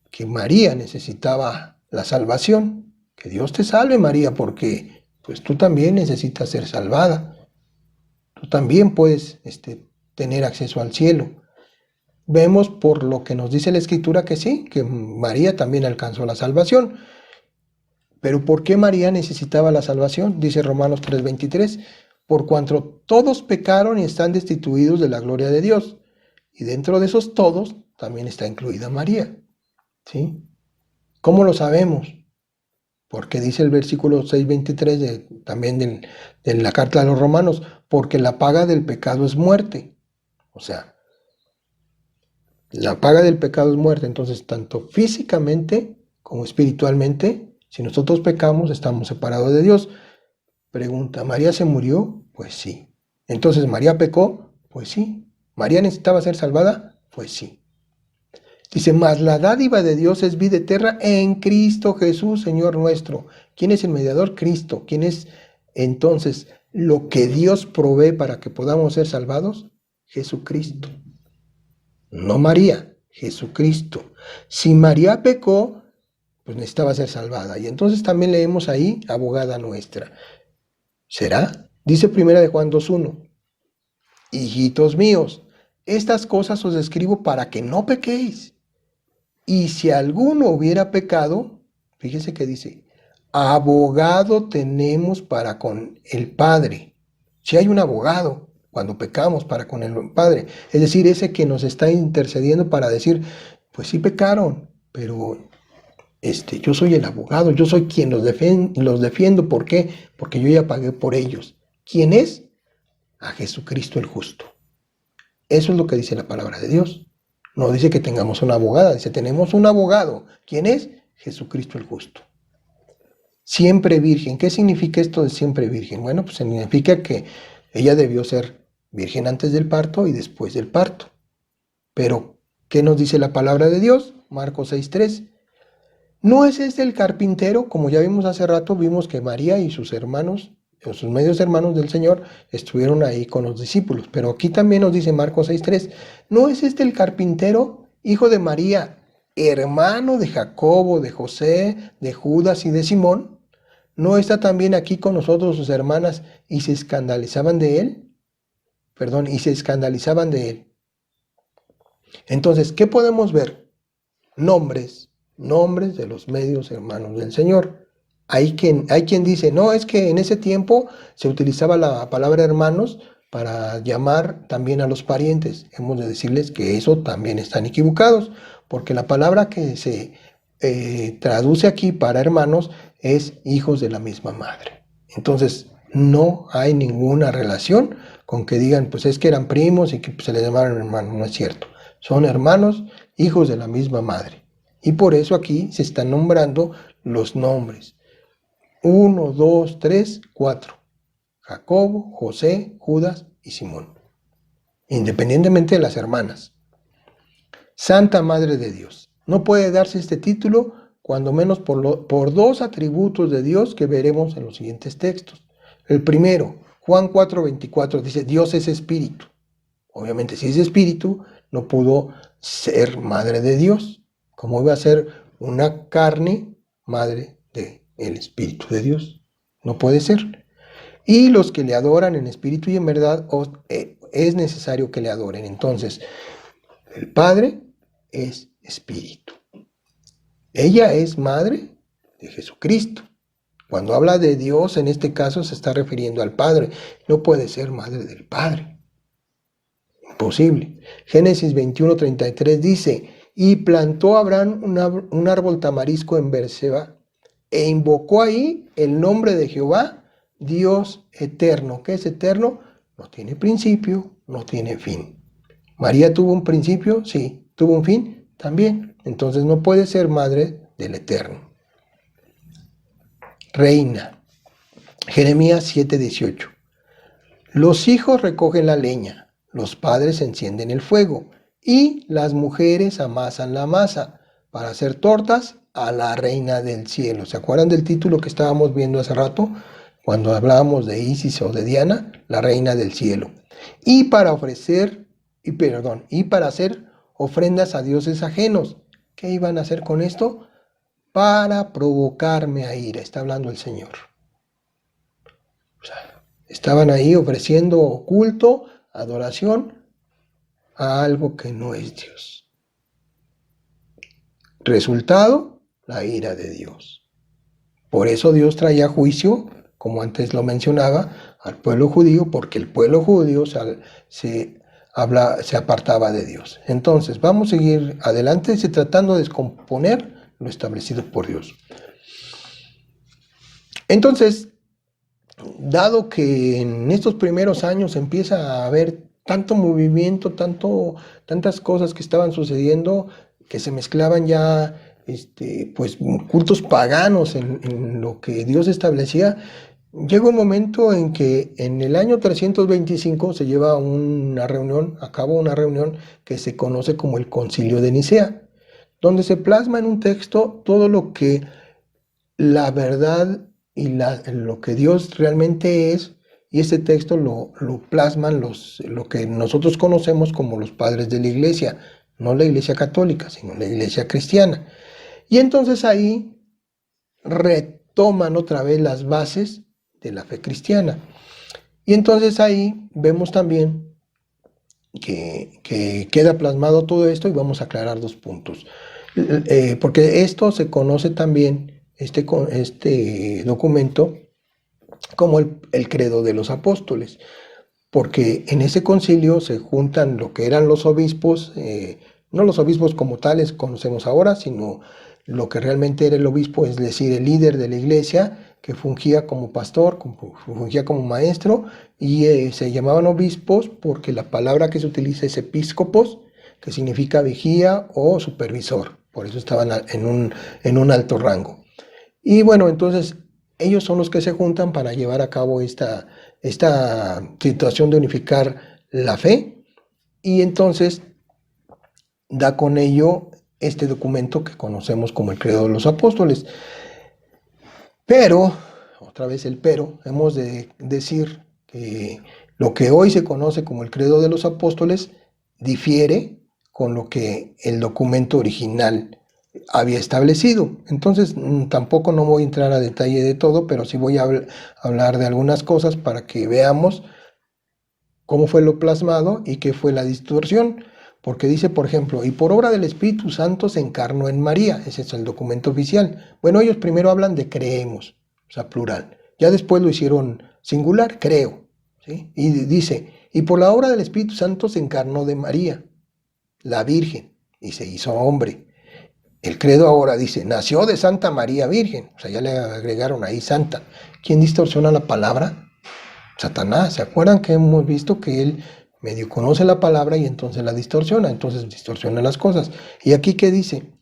que María necesitaba la salvación. Que Dios te salve, María, porque pues tú también necesitas ser salvada. Tú también puedes tener acceso al cielo. Vemos por lo que nos dice la Escritura que sí, que María también alcanzó la salvación. Pero ¿por qué María necesitaba la salvación? Dice Romanos 3:23, por cuanto todos pecaron y están destituidos de la gloria de Dios. Y dentro de esos todos también está incluida María. ¿Sí? ¿Cómo lo sabemos? Porque dice el versículo 6:23 también de la carta de los Romanos, porque la paga del pecado es muerte. O sea, la paga del pecado es muerte. Entonces, tanto físicamente como espiritualmente, si nosotros pecamos, estamos separados de Dios. Pregunta, ¿María se murió? Pues sí. Entonces, ¿María pecó? Pues sí. ¿María necesitaba ser salvada? Pues sí. Dice, mas la dádiva de Dios es vida eterna en Cristo Jesús, Señor nuestro. ¿Quién es el mediador? Cristo. ¿Quién es entonces lo que Dios provee para que podamos ser salvados? Jesucristo. No María, Jesucristo. Si María pecó, pues necesitaba ser salvada. Y entonces también leemos ahí, abogada nuestra. ¿Será? Dice primera de Juan 2:1. Hijitos míos, estas cosas os escribo para que no pequéis. Y si alguno hubiera pecado, fíjese que dice, abogado tenemos para con el Padre. Si hay un abogado cuando pecamos para con el Padre, es decir, ese que nos está intercediendo para decir, pues sí pecaron, pero yo soy el abogado, yo soy quien los defiendo. ¿Por qué? Porque yo ya pagué por ellos. ¿Quién es? A Jesucristo el justo. Eso es lo que dice la palabra de Dios. No dice que tengamos una abogada, dice tenemos un abogado. ¿Quién es? Jesucristo el justo. Siempre virgen. ¿Qué significa esto de siempre virgen? Bueno, pues significa que ella debió ser virgen antes del parto y después del parto. Pero, ¿qué nos dice la palabra de Dios? Marcos 6:3. ¿No es este el carpintero? Como ya vimos hace rato, vimos que María y sus hermanos, o sus medios hermanos del Señor, estuvieron ahí con los discípulos. Pero aquí también nos dice Marcos 6:3, ¿no es este el carpintero? hijo de María, hermano de Jacobo, de José, de Judas y de Simón? ¿No está también aquí con nosotros sus hermanas y se escandalizaban de él? Perdón, y se escandalizaban de él. Entonces, ¿qué podemos ver? Nombres de los medios hermanos del Señor. Hay quien dice, no, es que en ese tiempo se utilizaba la palabra hermanos para llamar también a los parientes. Hemos de decirles que eso también están equivocados, porque la palabra que se traduce aquí para hermanos es hijos de la misma madre. Entonces, no hay ninguna relación con que digan, pues es que eran primos y que pues, se les llamaron hermanos. No es cierto. Son hermanos, hijos de la misma madre. Y por eso aquí se están nombrando los nombres. 1, 2, 3, 4. Jacobo, José, Judas y Simón. Independientemente de las hermanas. Santa Madre de Dios. No puede darse este título, cuando menos por dos atributos de Dios que veremos en los siguientes textos. El primero, Juan 4:24, dice, Dios es espíritu. Obviamente, si es espíritu, no pudo ser madre de Dios. ¿Cómo iba a ser una carne madre del Espíritu de Dios? No puede ser. Y los que le adoran en espíritu y en verdad, es necesario que le adoren. Entonces, el Padre es espíritu. Ella es madre de Jesucristo. Cuando habla de Dios, en este caso se está refiriendo al Padre. No puede ser madre del Padre. Imposible. Génesis 21:33 dice, y plantó Abraham un árbol tamarisco en Berseba, e invocó ahí el nombre de Jehová, Dios eterno. ¿Qué es eterno? No tiene principio, no tiene fin. ¿María tuvo un principio? Sí. ¿Tuvo un fin? También. Entonces no puede ser madre del eterno. Reina. Jeremías 7:18. Los hijos recogen la leña, los padres encienden el fuego y las mujeres amasan la masa para hacer tortas a la reina del cielo. ¿Se acuerdan del título que estábamos viendo hace rato? Cuando hablábamos de Isis o de Diana, la reina del cielo. Y para hacer ofrendas a dioses ajenos. ¿Qué iban a hacer con esto? Para provocarme a ira, está hablando el Señor. O sea, estaban ahí ofreciendo culto, adoración a algo que no es Dios. Resultado, la ira de Dios. Por eso Dios traía juicio, como antes lo mencionaba, al pueblo judío, porque el pueblo judío se apartaba de Dios. Entonces, vamos a seguir adelante tratando de descomponer lo establecido por Dios. Entonces, dado que en estos primeros años empieza a haber tanto movimiento, tantas cosas que estaban sucediendo, que se mezclaban ya pues, cultos paganos en lo que Dios establecía, llega un momento en que en el año 325 se lleva a cabo una reunión que se conoce como el Concilio de Nicea, donde se plasma en un texto todo lo que la verdad y lo que Dios realmente es, y este texto lo plasman lo que nosotros conocemos como los padres de la iglesia, no la iglesia católica, sino la iglesia cristiana. Y entonces ahí retoman otra vez las bases de la fe cristiana. Y entonces ahí vemos también que queda plasmado todo esto, y vamos a aclarar dos puntos. Porque esto se conoce también, este documento, como el credo de los apóstoles, porque en ese concilio se juntan lo que eran los obispos, no los obispos como tales conocemos ahora, sino lo que realmente era el obispo, es decir, el líder de la iglesia, que fungía como pastor, fungía como maestro, y se llamaban obispos porque la palabra que se utiliza es episcopos, que significa vigía o supervisor. Por eso estaban en un alto rango. Y bueno, entonces ellos son los que se juntan para llevar a cabo esta situación de unificar la fe, y entonces da con ello este documento que conocemos como el Credo de los Apóstoles. Pero, otra vez el pero, hemos de decir que lo que hoy se conoce como el Credo de los Apóstoles difiere con lo que el documento original había establecido. Entonces, tampoco no voy a entrar a detalle de todo, pero sí voy a hablar de algunas cosas para que veamos cómo fue lo plasmado y qué fue la distorsión. Porque dice, por ejemplo, y por obra del Espíritu Santo se encarnó en María. Ese es el documento oficial. Bueno, ellos primero hablan de creemos, o sea, plural. Ya después lo hicieron singular, creo. ¿Sí? Y dice, y por la obra del Espíritu Santo se encarnó de María, la Virgen, y se hizo hombre. El credo ahora dice, nació de Santa María Virgen. O sea, ya le agregaron ahí Santa. ¿Quién distorsiona la palabra? Satanás. ¿Se acuerdan que hemos visto que él medio conoce la palabra y entonces la distorsiona? Entonces distorsiona las cosas. ¿Y aquí qué dice?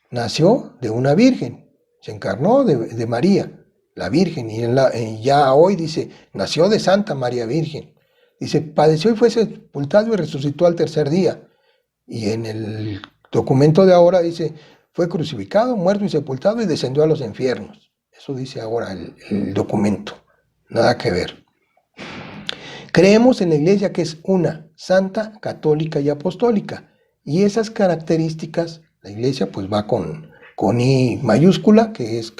Nació de una virgen. Se encarnó de María, la Virgen. Y ya hoy dice, nació de Santa María Virgen. Dice, padeció y fue sepultado y resucitó al tercer día. Y en el documento de ahora dice, fue crucificado, muerto y sepultado y descendió a los infiernos. Eso dice ahora el documento. Nada que ver. Creemos en la iglesia que es una, santa, católica y apostólica. Y esas características, la iglesia pues va con I mayúscula, que es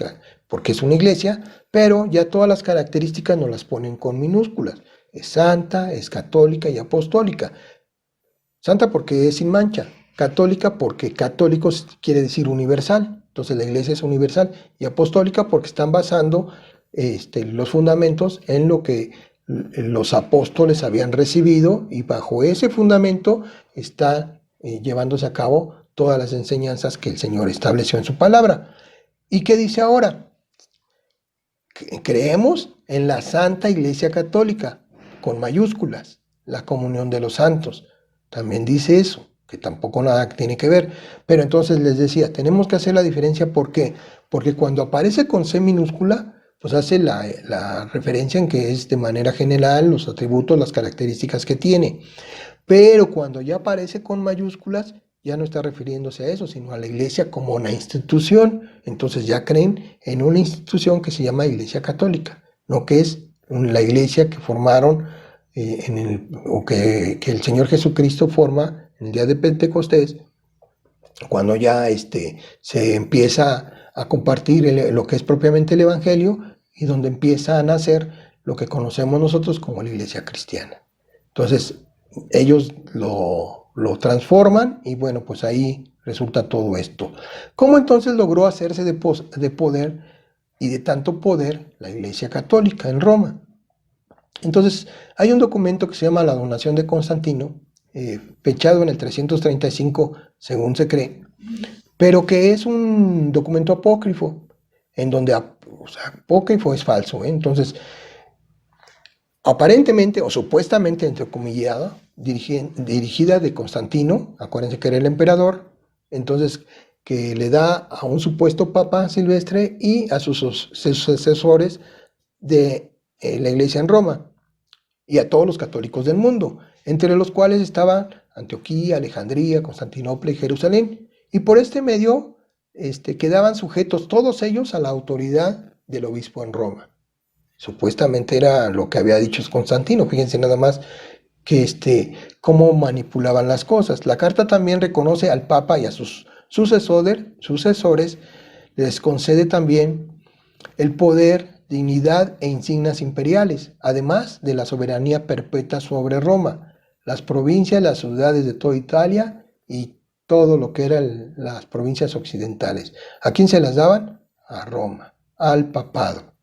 porque es una iglesia, pero ya todas las características nos las ponen con minúsculas. Es santa, es católica y apostólica. Santa porque es sin mancha, católica porque católico quiere decir universal, entonces la iglesia es universal, y apostólica porque están basando los fundamentos en lo que los apóstoles habían recibido, y bajo ese fundamento está llevándose a cabo todas las enseñanzas que el Señor estableció en su palabra. ¿Y qué dice ahora? Creemos en la Santa Iglesia Católica, con mayúsculas, la comunión de los santos. También dice eso, que tampoco nada tiene que ver. Pero entonces les decía, tenemos que hacer la diferencia. ¿Por qué? Porque cuando aparece con C minúscula, pues hace la referencia en que es de manera general los atributos, las características que tiene. Pero cuando ya aparece con mayúsculas, ya no está refiriéndose a eso, sino a la iglesia como una institución. Entonces ya creen en una institución que se llama Iglesia Católica, no que es la iglesia que formaron o que el Señor Jesucristo forma en el día de Pentecostés, cuando ya se empieza a compartir lo que es propiamente el Evangelio, y donde empieza a nacer lo que conocemos nosotros como la iglesia cristiana. Entonces, ellos lo transforman y bueno, pues ahí resulta todo esto. ¿Cómo entonces logró hacerse de poder y de tanto poder la Iglesia Católica en Roma? Entonces, hay un documento que se llama La Donación de Constantino, fechado en el 335, según se cree, pero que es un documento apócrifo, en donde, o sea, apócrifo es falso, ¿eh? Entonces, aparentemente o supuestamente entrecomillada, dirigida de Constantino, acuérdense que era el emperador, entonces que le da a un supuesto papa Silvestre y a sus sucesores de la iglesia en Roma, y a todos los católicos del mundo, entre los cuales estaban Antioquía, Alejandría, Constantinopla y Jerusalén, y por este medio quedaban sujetos todos ellos a la autoridad del obispo en Roma. Supuestamente era lo que había dicho Constantino. Fíjense nada más que cómo manipulaban las cosas. La carta también reconoce al Papa y a sus sucesores, les concede también el poder, dignidad e insignias imperiales, además de la soberanía perpetua sobre Roma, las provincias, las ciudades de toda Italia y todo lo que eran las provincias occidentales. ¿A quién se las daban? A Roma, al papado.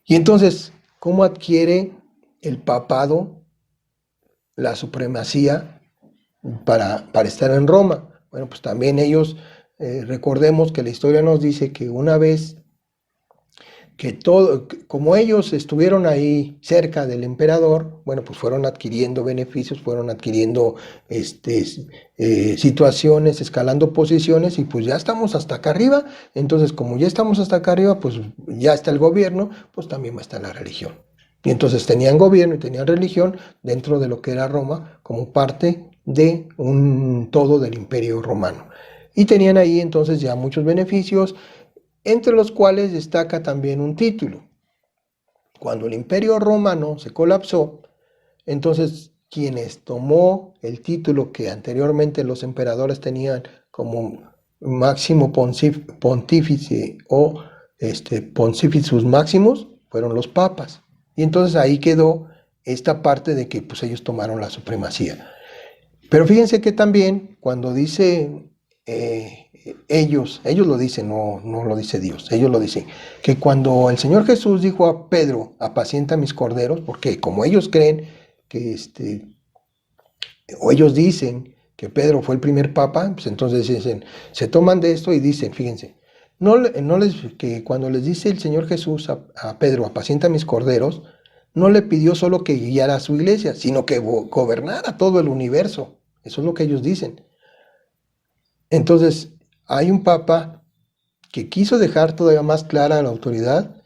Y entonces, ¿cómo adquiere el papado la supremacía para estar en Roma? Bueno, pues también ellos, recordemos que la historia nos dice que una vez que como ellos estuvieron ahí cerca del emperador, bueno, pues fueron adquiriendo beneficios, fueron adquiriendo situaciones, escalando posiciones, y pues ya estamos hasta acá arriba. Entonces, como ya estamos hasta acá arriba, pues ya está el gobierno, pues también va a estar la religión. Y entonces tenían gobierno y tenían religión dentro de lo que era Roma, como parte de un todo del imperio romano. Y tenían ahí entonces ya muchos beneficios, entre los cuales destaca también un título. Cuando el imperio romano se colapsó, entonces quienes tomó el título que anteriormente los emperadores tenían como máximo pontífice o pontificus maximus, fueron los papas. Y entonces ahí quedó esta parte de que pues ellos tomaron la supremacía. Pero fíjense que también cuando dice ellos lo dicen, no lo dice Dios, ellos lo dicen, que cuando el Señor Jesús dijo a Pedro, apacienta mis corderos, porque como ellos creen que o ellos dicen que Pedro fue el primer papa, pues entonces dicen, se toman de esto y dicen, fíjense, que cuando les dice el Señor Jesús a Pedro, apacienta mis corderos, no le pidió solo que guiara a su iglesia, sino que gobernara todo el universo. Eso es lo que ellos dicen. Entonces, hay un papa que quiso dejar todavía más clara la autoridad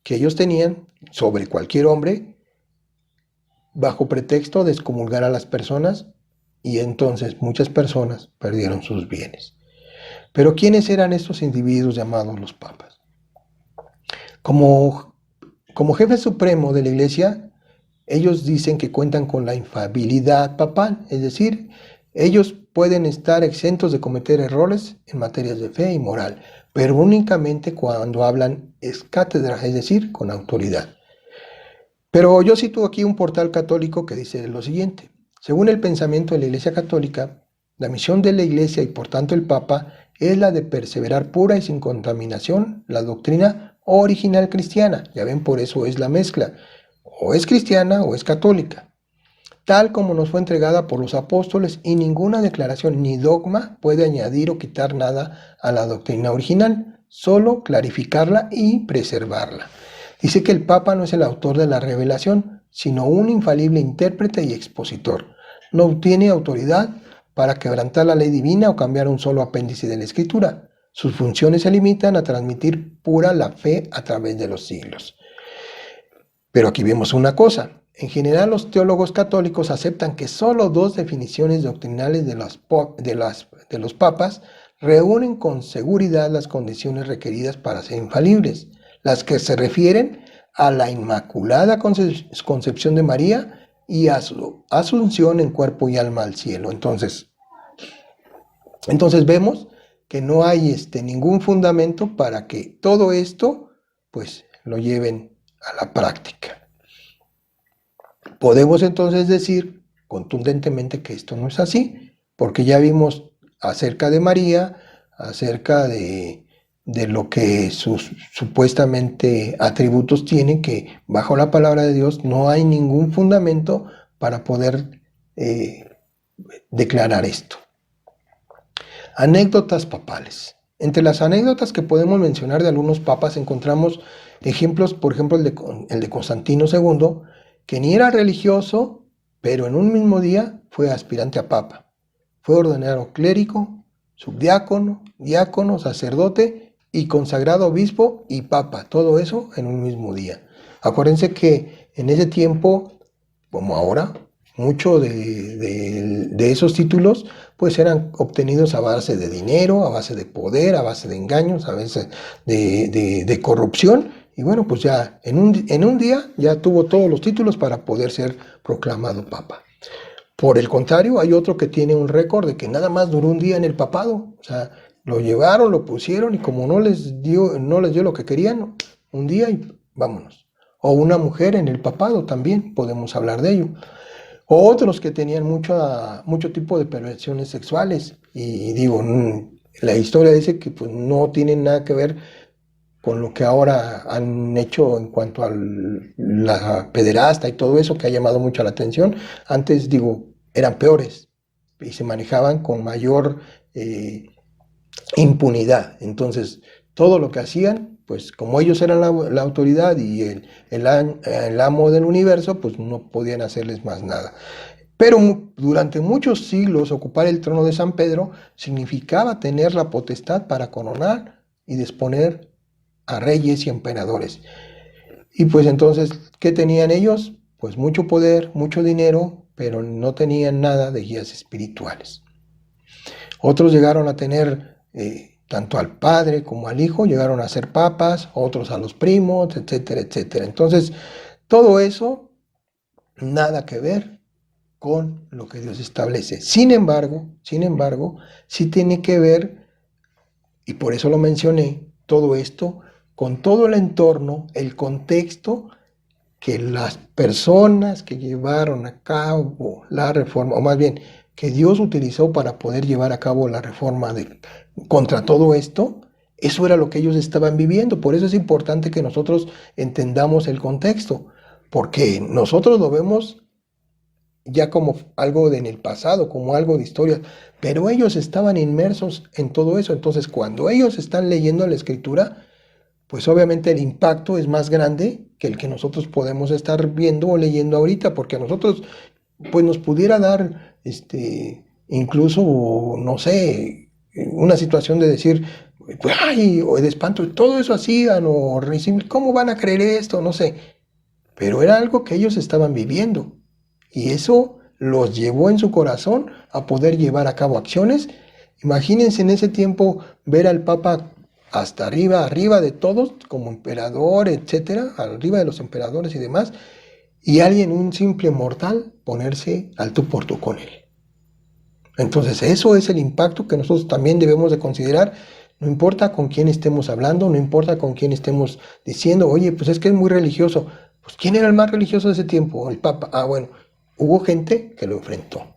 que ellos tenían sobre cualquier hombre, bajo pretexto de excomulgar a las personas, y entonces muchas personas perdieron sus bienes. Pero ¿quiénes eran estos individuos llamados los papas? Como jefe supremo de la iglesia, ellos dicen que cuentan con la infalibilidad papal, es decir, ellos pueden estar exentos de cometer errores en materias de fe y moral, pero únicamente cuando hablan ex cátedra, es decir, con autoridad. Pero yo cito aquí un portal católico que dice lo siguiente: según el pensamiento de la Iglesia Católica, la misión de la Iglesia y por tanto el Papa es la de perseverar pura y sin contaminación la doctrina original cristiana. Ya ven, por eso es la mezcla. O es cristiana o es católica, tal como nos fue entregada por los apóstoles, y ninguna declaración ni dogma puede añadir o quitar nada a la doctrina original, solo clarificarla y preservarla. Dice que el Papa no es el autor de la revelación, sino un infalible intérprete y expositor. No tiene autoridad para quebrantar la ley divina o cambiar un solo apéndice de la Escritura. Sus funciones se limitan a transmitir pura la fe a través de los siglos. Pero aquí vemos una cosa. En general, los teólogos católicos aceptan que solo dos definiciones doctrinales de los papas reúnen con seguridad las condiciones requeridas para ser infalibles, las que se refieren a la Inmaculada Concepción de María y a su asunción en cuerpo y alma al cielo. Entonces vemos que no hay ningún fundamento para que todo esto pues lo lleven a la práctica. Podemos entonces decir contundentemente que esto no es así, porque ya vimos acerca de María, acerca de lo que sus supuestamente atributos tienen, que bajo la palabra de Dios no hay ningún fundamento para poder declarar esto. Anécdotas papales. Entre las anécdotas que podemos mencionar de algunos papas encontramos ejemplos, por ejemplo, el de Constantino II, que ni era religioso, pero en un mismo día fue aspirante a papa. Fue ordenado clérigo, subdiácono, diácono, sacerdote y consagrado obispo y papa. Todo eso en un mismo día. Acuérdense que en ese tiempo, como ahora, muchos de esos títulos pues eran obtenidos a base de dinero, a base de poder, a base de engaños, a base de corrupción. Y bueno, pues ya en un día ya tuvo todos los títulos para poder ser proclamado papa. Por el contrario, hay otro que tiene un récord de que nada más duró un día en el papado. O sea, lo llevaron, lo pusieron y como no les dio lo que querían, un día y vámonos. O una mujer en el papado también, podemos hablar de ello. O otros que tenían mucho tipo de perversiones sexuales. Y digo, la historia dice que pues, no tienen nada que ver con lo que ahora han hecho en cuanto a la pederasta y todo eso que ha llamado mucho la atención. Antes, digo, eran peores y se manejaban con mayor impunidad. Entonces, todo lo que hacían, pues como ellos eran la autoridad y el amo del universo, pues no podían hacerles más nada. Pero durante muchos siglos ocupar el trono de San Pedro significaba tener la potestad para coronar y disponer a reyes y emperadores. Y pues entonces, ¿qué tenían ellos? Pues mucho poder, mucho dinero, pero no tenían nada de guías espirituales. Otros llegaron a tener tanto al padre como al hijo, llegaron a ser papas, otros a los primos, etcétera, etcétera. Entonces, todo eso, nada que ver con lo que Dios establece. Sin embargo, sí tiene que ver, y por eso lo mencioné, todo esto, con todo el entorno, el contexto que las personas que llevaron a cabo la reforma, o más bien, que Dios utilizó para poder llevar a cabo la reforma contra todo esto, eso era lo que ellos estaban viviendo. Por eso es importante que nosotros entendamos el contexto, porque nosotros lo vemos ya como algo en el pasado, como algo de historia, pero ellos estaban inmersos en todo eso. Entonces, cuando ellos están leyendo la escritura, pues obviamente el impacto es más grande que el que nosotros podemos estar viendo o leyendo ahorita, porque a nosotros pues nos pudiera dar incluso, no sé, una situación de decir, pues, ay, o de espanto, todo eso hacían, o ¿cómo van a creer esto? No sé, pero era algo que ellos estaban viviendo, y eso los llevó en su corazón a poder llevar a cabo acciones. Imagínense en ese tiempo ver al Papa hasta arriba, arriba de todos, como emperador, etcétera, arriba de los emperadores y demás, y alguien, un simple mortal, ponerse al tú por tú con él. Entonces, eso es el impacto que nosotros también debemos de considerar. No importa con quién estemos hablando, no importa con quién estemos diciendo, oye, pues es que es muy religioso. Pues, ¿quién era el más religioso de ese tiempo? El Papa. Ah, bueno, hubo gente que lo enfrentó.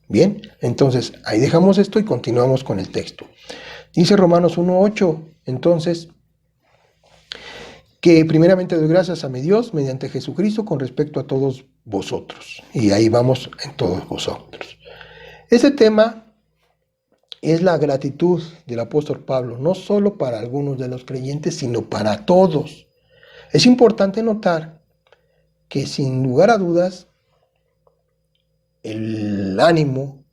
Bien, entonces ahí dejamos esto y continuamos con el texto. Dice Romanos 1:8, entonces, que primeramente doy gracias a mi Dios mediante Jesucristo con respecto a todos vosotros. Y ahí vamos en todos vosotros. Ese tema es la gratitud del apóstol Pablo, no solo para algunos de los creyentes, sino para todos. Es importante notar que sin lugar a dudas, el ánimo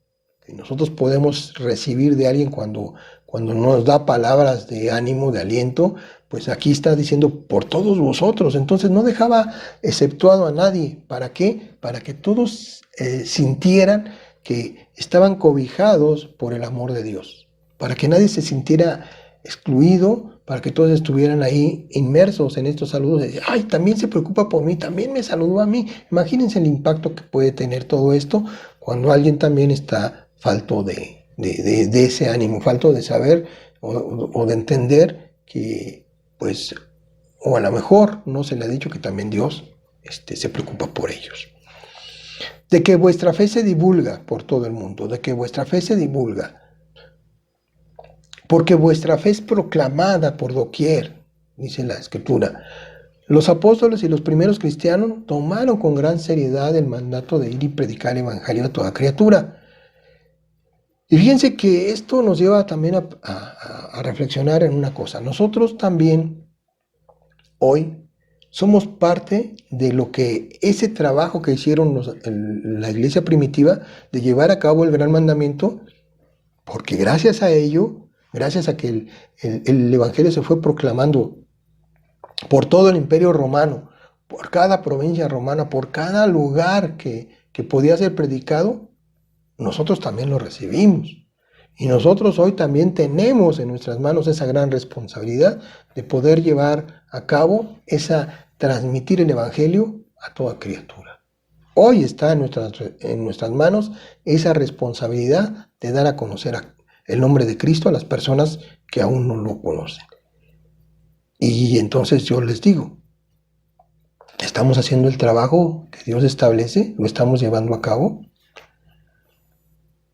que nosotros podemos recibir de alguien cuando nos da palabras de ánimo, de aliento, pues aquí está diciendo por todos vosotros. Entonces no dejaba exceptuado a nadie. ¿Para qué? Para que todos sintieran que estaban cobijados por el amor de Dios. Para que nadie se sintiera excluido, para que todos estuvieran ahí inmersos en estos saludos. De, ay, también se preocupa por mí, también me saludó a mí. Imagínense el impacto que puede tener todo esto cuando alguien también está falto de ese ánimo, falto de saber o de entender que, pues, o a lo mejor no se le ha dicho que también Dios se preocupa por ellos. De que vuestra fe se divulga por todo el mundo, de que vuestra fe se divulga, porque vuestra fe es proclamada por doquier, dice la Escritura. Los apóstoles y los primeros cristianos tomaron con gran seriedad el mandato de ir y predicar el evangelio a toda criatura. Y fíjense que esto nos lleva también a reflexionar en una cosa. Nosotros también hoy somos parte de lo que ese trabajo que hicieron la iglesia primitiva de llevar a cabo el gran mandamiento, porque gracias a ello, gracias a que el evangelio se fue proclamando por todo el imperio romano, por cada provincia romana, por cada lugar que podía ser predicado, nosotros también lo recibimos. Y nosotros hoy también tenemos en nuestras manos esa gran responsabilidad de poder llevar a cabo transmitir el evangelio a toda criatura. Hoy está en nuestras manos esa responsabilidad de dar a conocer el nombre de Cristo a las personas que aún no lo conocen. Y entonces yo les digo, ¿estamos haciendo el trabajo que Dios establece? ¿Lo estamos llevando a cabo?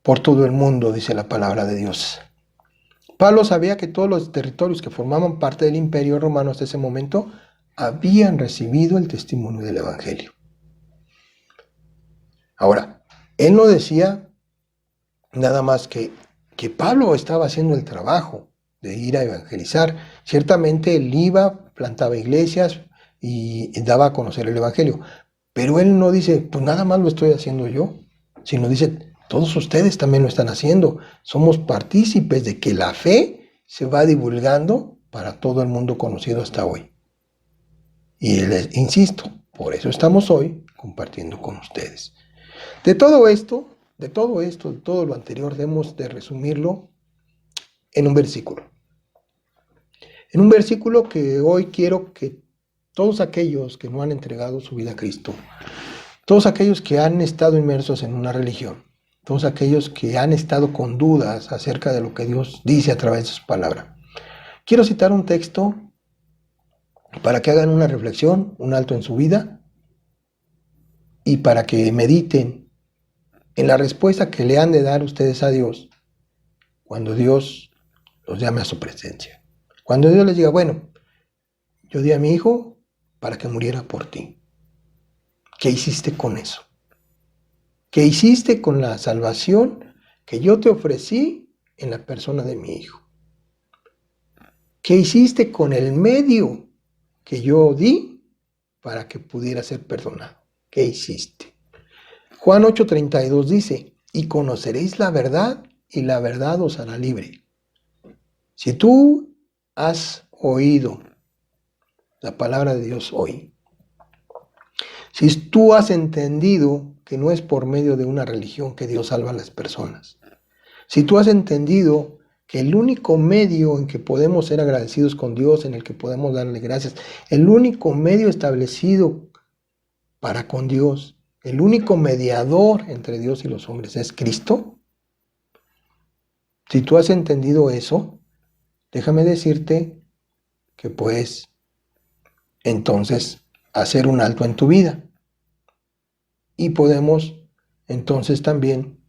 Por todo el mundo, dice la palabra de Dios. Pablo sabía que todos los territorios que formaban parte del imperio romano hasta ese momento habían recibido el testimonio del evangelio. Ahora, él no decía nada más que Pablo estaba haciendo el trabajo de ir a evangelizar. Ciertamente él iba, plantaba iglesias y daba a conocer el evangelio. Pero él no dice, pues nada más lo estoy haciendo yo, sino dice, todos ustedes también lo están haciendo. Somos partícipes de que la fe se va divulgando para todo el mundo conocido hasta hoy. Y les insisto, por eso estamos hoy compartiendo con ustedes. De todo lo anterior, debemos de resumirlo en un versículo. En un versículo que hoy quiero que todos aquellos que no han entregado su vida a Cristo, Todos aquellos que han estado inmersos en una religión, todos aquellos que han estado con dudas acerca de lo que Dios dice a través de su palabra. Quiero citar un texto para que hagan una reflexión, un alto en su vida y para que mediten en la respuesta que le han de dar ustedes a Dios cuando Dios los llame a su presencia. Cuando Dios les diga, bueno, yo di a mi hijo para que muriera por ti. ¿Qué hiciste con eso? ¿Qué hiciste con la salvación que yo te ofrecí en la persona de mi hijo? ¿Qué hiciste con el medio que yo di para que pudiera ser perdonado? ¿Qué hiciste? Juan 8:32 dice, y conoceréis la verdad, y la verdad os hará libre. Si tú has oído la palabra de Dios hoy, si tú has entendido que no es por medio de una religión que Dios salva a las personas, si tú has entendido que el único medio en que podemos ser agradecidos con Dios, en el que podemos darle gracias, el único medio establecido para con Dios, el único mediador entre Dios y los hombres es Cristo, si tú has entendido eso, déjame decirte que puedes entonces hacer un alto en tu vida. Y podemos entonces también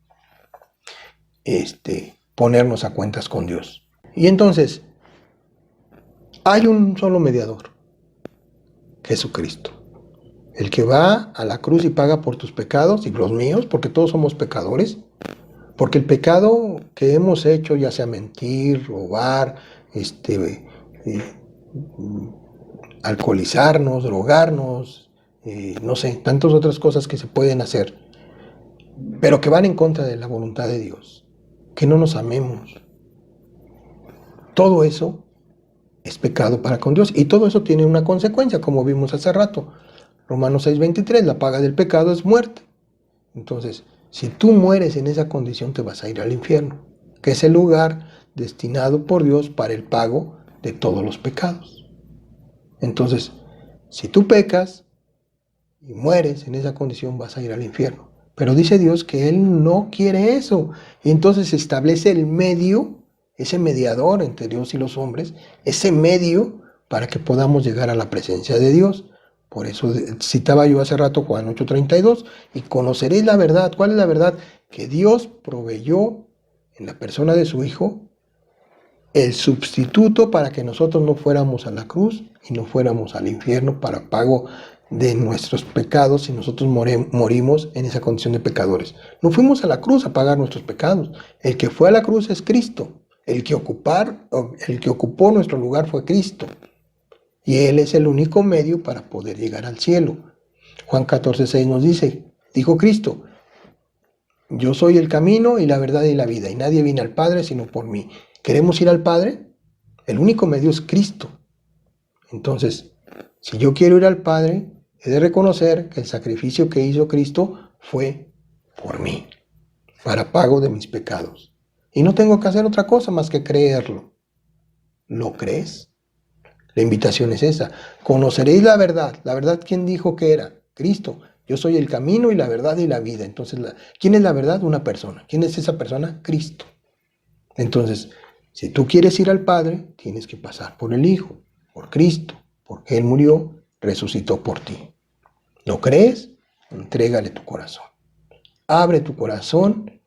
ponernos a cuentas con Dios. Y entonces, hay un solo mediador, Jesucristo. El que va a la cruz y paga por tus pecados y los míos, porque todos somos pecadores. Porque el pecado que hemos hecho, ya sea mentir, robar, alcoholizarnos, drogarnos, no sé, tantas otras cosas que se pueden hacer, pero que van en contra de la voluntad de Dios, que no nos amemos. Todo eso es pecado para con Dios y todo eso tiene una consecuencia, como vimos hace rato. Romanos 6:23, la paga del pecado es muerte. Entonces, si tú mueres en esa condición, te vas a ir al infierno, que es el lugar destinado por Dios para el pago de todos los pecados. Entonces, si tú pecas y mueres en esa condición, vas a ir al infierno. Pero dice Dios que Él no quiere eso. Y entonces se establece el medio, ese mediador entre Dios y los hombres, ese medio para que podamos llegar a la presencia de Dios. Por eso citaba yo hace rato Juan 8:32, y conoceréis la verdad. ¿Cuál es la verdad? Que Dios proveyó en la persona de su Hijo el sustituto para que nosotros no fuéramos a la cruz y no fuéramos al infierno para pago de nuestros pecados si nosotros morimos en esa condición de pecadores. No fuimos a la cruz a pagar nuestros pecados. El que fue a la cruz es Cristo. El que ocupó nuestro lugar fue Cristo. Y Él es el único medio para poder llegar al cielo. Juan 14:6 nos dice, dijo Cristo, yo soy el camino y la verdad y la vida, y nadie viene al Padre sino por mí. ¿Queremos ir al Padre? El único medio es Cristo. Entonces, si yo quiero ir al Padre, he de reconocer que el sacrificio que hizo Cristo fue por mí, para pago de mis pecados. Y no tengo que hacer otra cosa más que creerlo. ¿Lo crees? La invitación es esa. Conoceréis la verdad. ¿La verdad quién dijo que era? Cristo. Yo soy el camino y la verdad y la vida. Entonces, ¿quién es la verdad? Una persona. ¿Quién es esa persona? Cristo. Entonces, si tú quieres ir al Padre, tienes que pasar por el Hijo, por Cristo, porque Él murió, resucitó por ti. ¿Lo crees? Entrégale tu corazón. Abre tu corazón.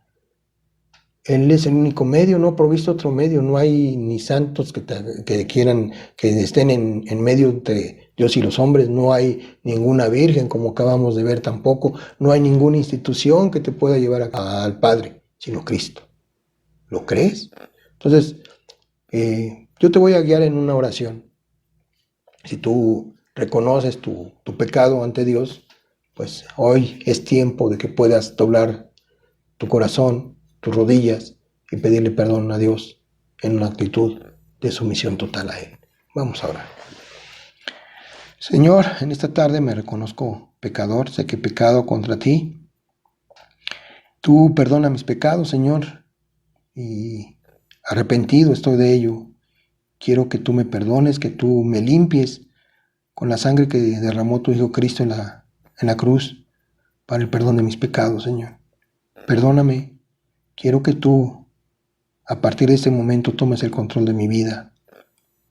Él es el único medio, no ha provisto otro medio. No hay ni santos que quieran, que estén en medio entre Dios y los hombres. No hay ninguna virgen, como acabamos de ver tampoco. No hay ninguna institución que te pueda llevar al Padre, sino Cristo. ¿Lo crees? Entonces, yo te voy a guiar en una oración. Si tú reconoces tu pecado ante Dios, pues hoy es tiempo de que puedas doblar tu corazón, tus rodillas y pedirle perdón a Dios en una actitud de sumisión total a Él. Vamos a orar. Señor, en esta tarde me reconozco pecador, sé que he pecado contra ti. Tú perdona mis pecados, Señor, y arrepentido estoy de ello. Quiero que tú me perdones, que tú me limpies con la sangre que derramó tu Hijo Cristo en la cruz, para el perdón de mis pecados, Señor. Perdóname. Quiero que tú, a partir de este momento, tomes el control de mi vida,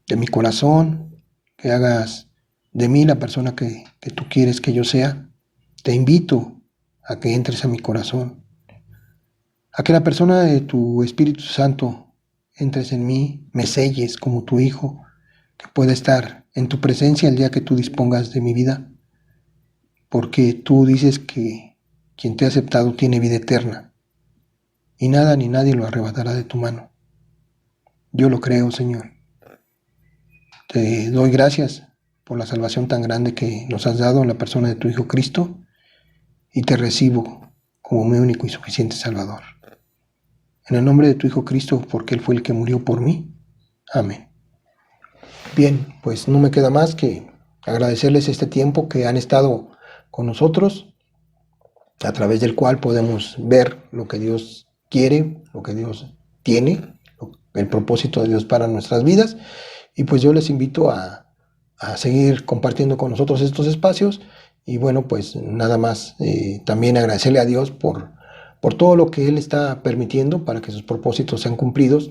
de mi corazón, que hagas de mí la persona que tú quieres que yo sea. Te invito a que entres a mi corazón, a que la persona de tu Espíritu Santo entres en mí, me selles como tu Hijo, que pueda estar en tu presencia el día que tú dispongas de mi vida, porque tú dices que quien te ha aceptado tiene vida eterna, y nada ni nadie lo arrebatará de tu mano. Yo lo creo, Señor. Te doy gracias por la salvación tan grande que nos has dado en la persona de tu Hijo Cristo, y te recibo como mi único y suficiente Salvador. En el nombre de tu Hijo Cristo, porque Él fue el que murió por mí. Amén. Bien, pues no me queda más que agradecerles este tiempo que han estado con nosotros, a través del cual podemos ver lo que Dios quiere, lo que Dios tiene, el propósito de Dios para nuestras vidas. Y pues yo les invito a seguir compartiendo con nosotros estos espacios. Y bueno, pues nada más, también agradecerle a Dios por todo lo que Él está permitiendo para que sus propósitos sean cumplidos,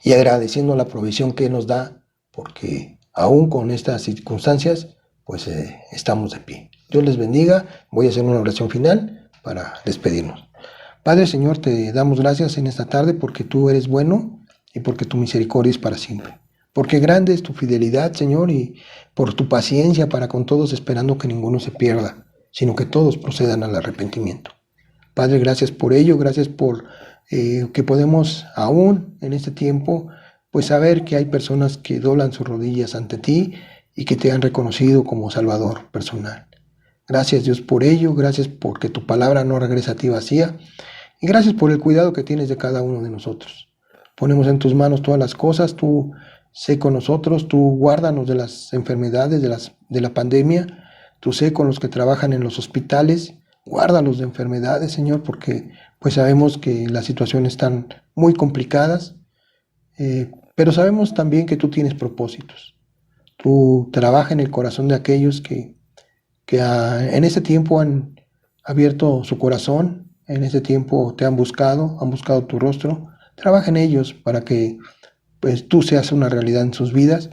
y agradeciendo la provisión que Él nos da, porque aún con estas circunstancias, pues estamos de pie. Dios les bendiga. Voy a hacer una oración final para despedirnos. Padre, Señor, te damos gracias en esta tarde porque tú eres bueno y porque tu misericordia es para siempre. Porque grande es tu fidelidad, Señor, y por tu paciencia para con todos, esperando que ninguno se pierda, sino que todos procedan al arrepentimiento. Padre, gracias por ello, gracias por que podemos aún en este tiempo pues saber que hay personas que doblan sus rodillas ante ti y que te han reconocido como Salvador personal. Gracias, Dios, por ello, gracias porque tu palabra no regresa a ti vacía, y gracias por el cuidado que tienes de cada uno de nosotros. Ponemos en tus manos todas las cosas, tú sé con nosotros, tú guárdanos de las enfermedades, de la pandemia, tú sé con los que trabajan en los hospitales, guárdalos de enfermedades, Señor, porque pues sabemos que las situaciones están muy complicadas, pero sabemos también que tú tienes propósitos. Tú trabajas en el corazón de aquellos que en ese tiempo han abierto su corazón, en ese tiempo te han buscado tu rostro. Trabaja en ellos para que pues tú seas una realidad en sus vidas,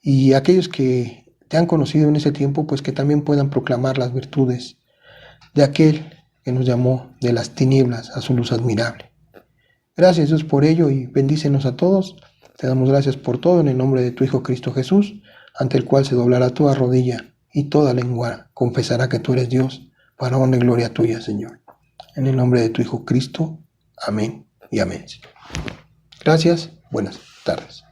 y aquellos que te han conocido en ese tiempo, pues que también puedan proclamar las virtudes de aquel que nos llamó de las tinieblas a su luz admirable. Gracias, Dios, por ello, y bendícenos a todos. Te damos gracias por todo en el nombre de tu Hijo Cristo Jesús, ante el cual se doblará toda rodilla y toda lengua confesará que tú eres Dios, para honra y gloria tuya, Señor. En el nombre de tu Hijo Cristo. Amén y amén. Gracias. Buenas tardes.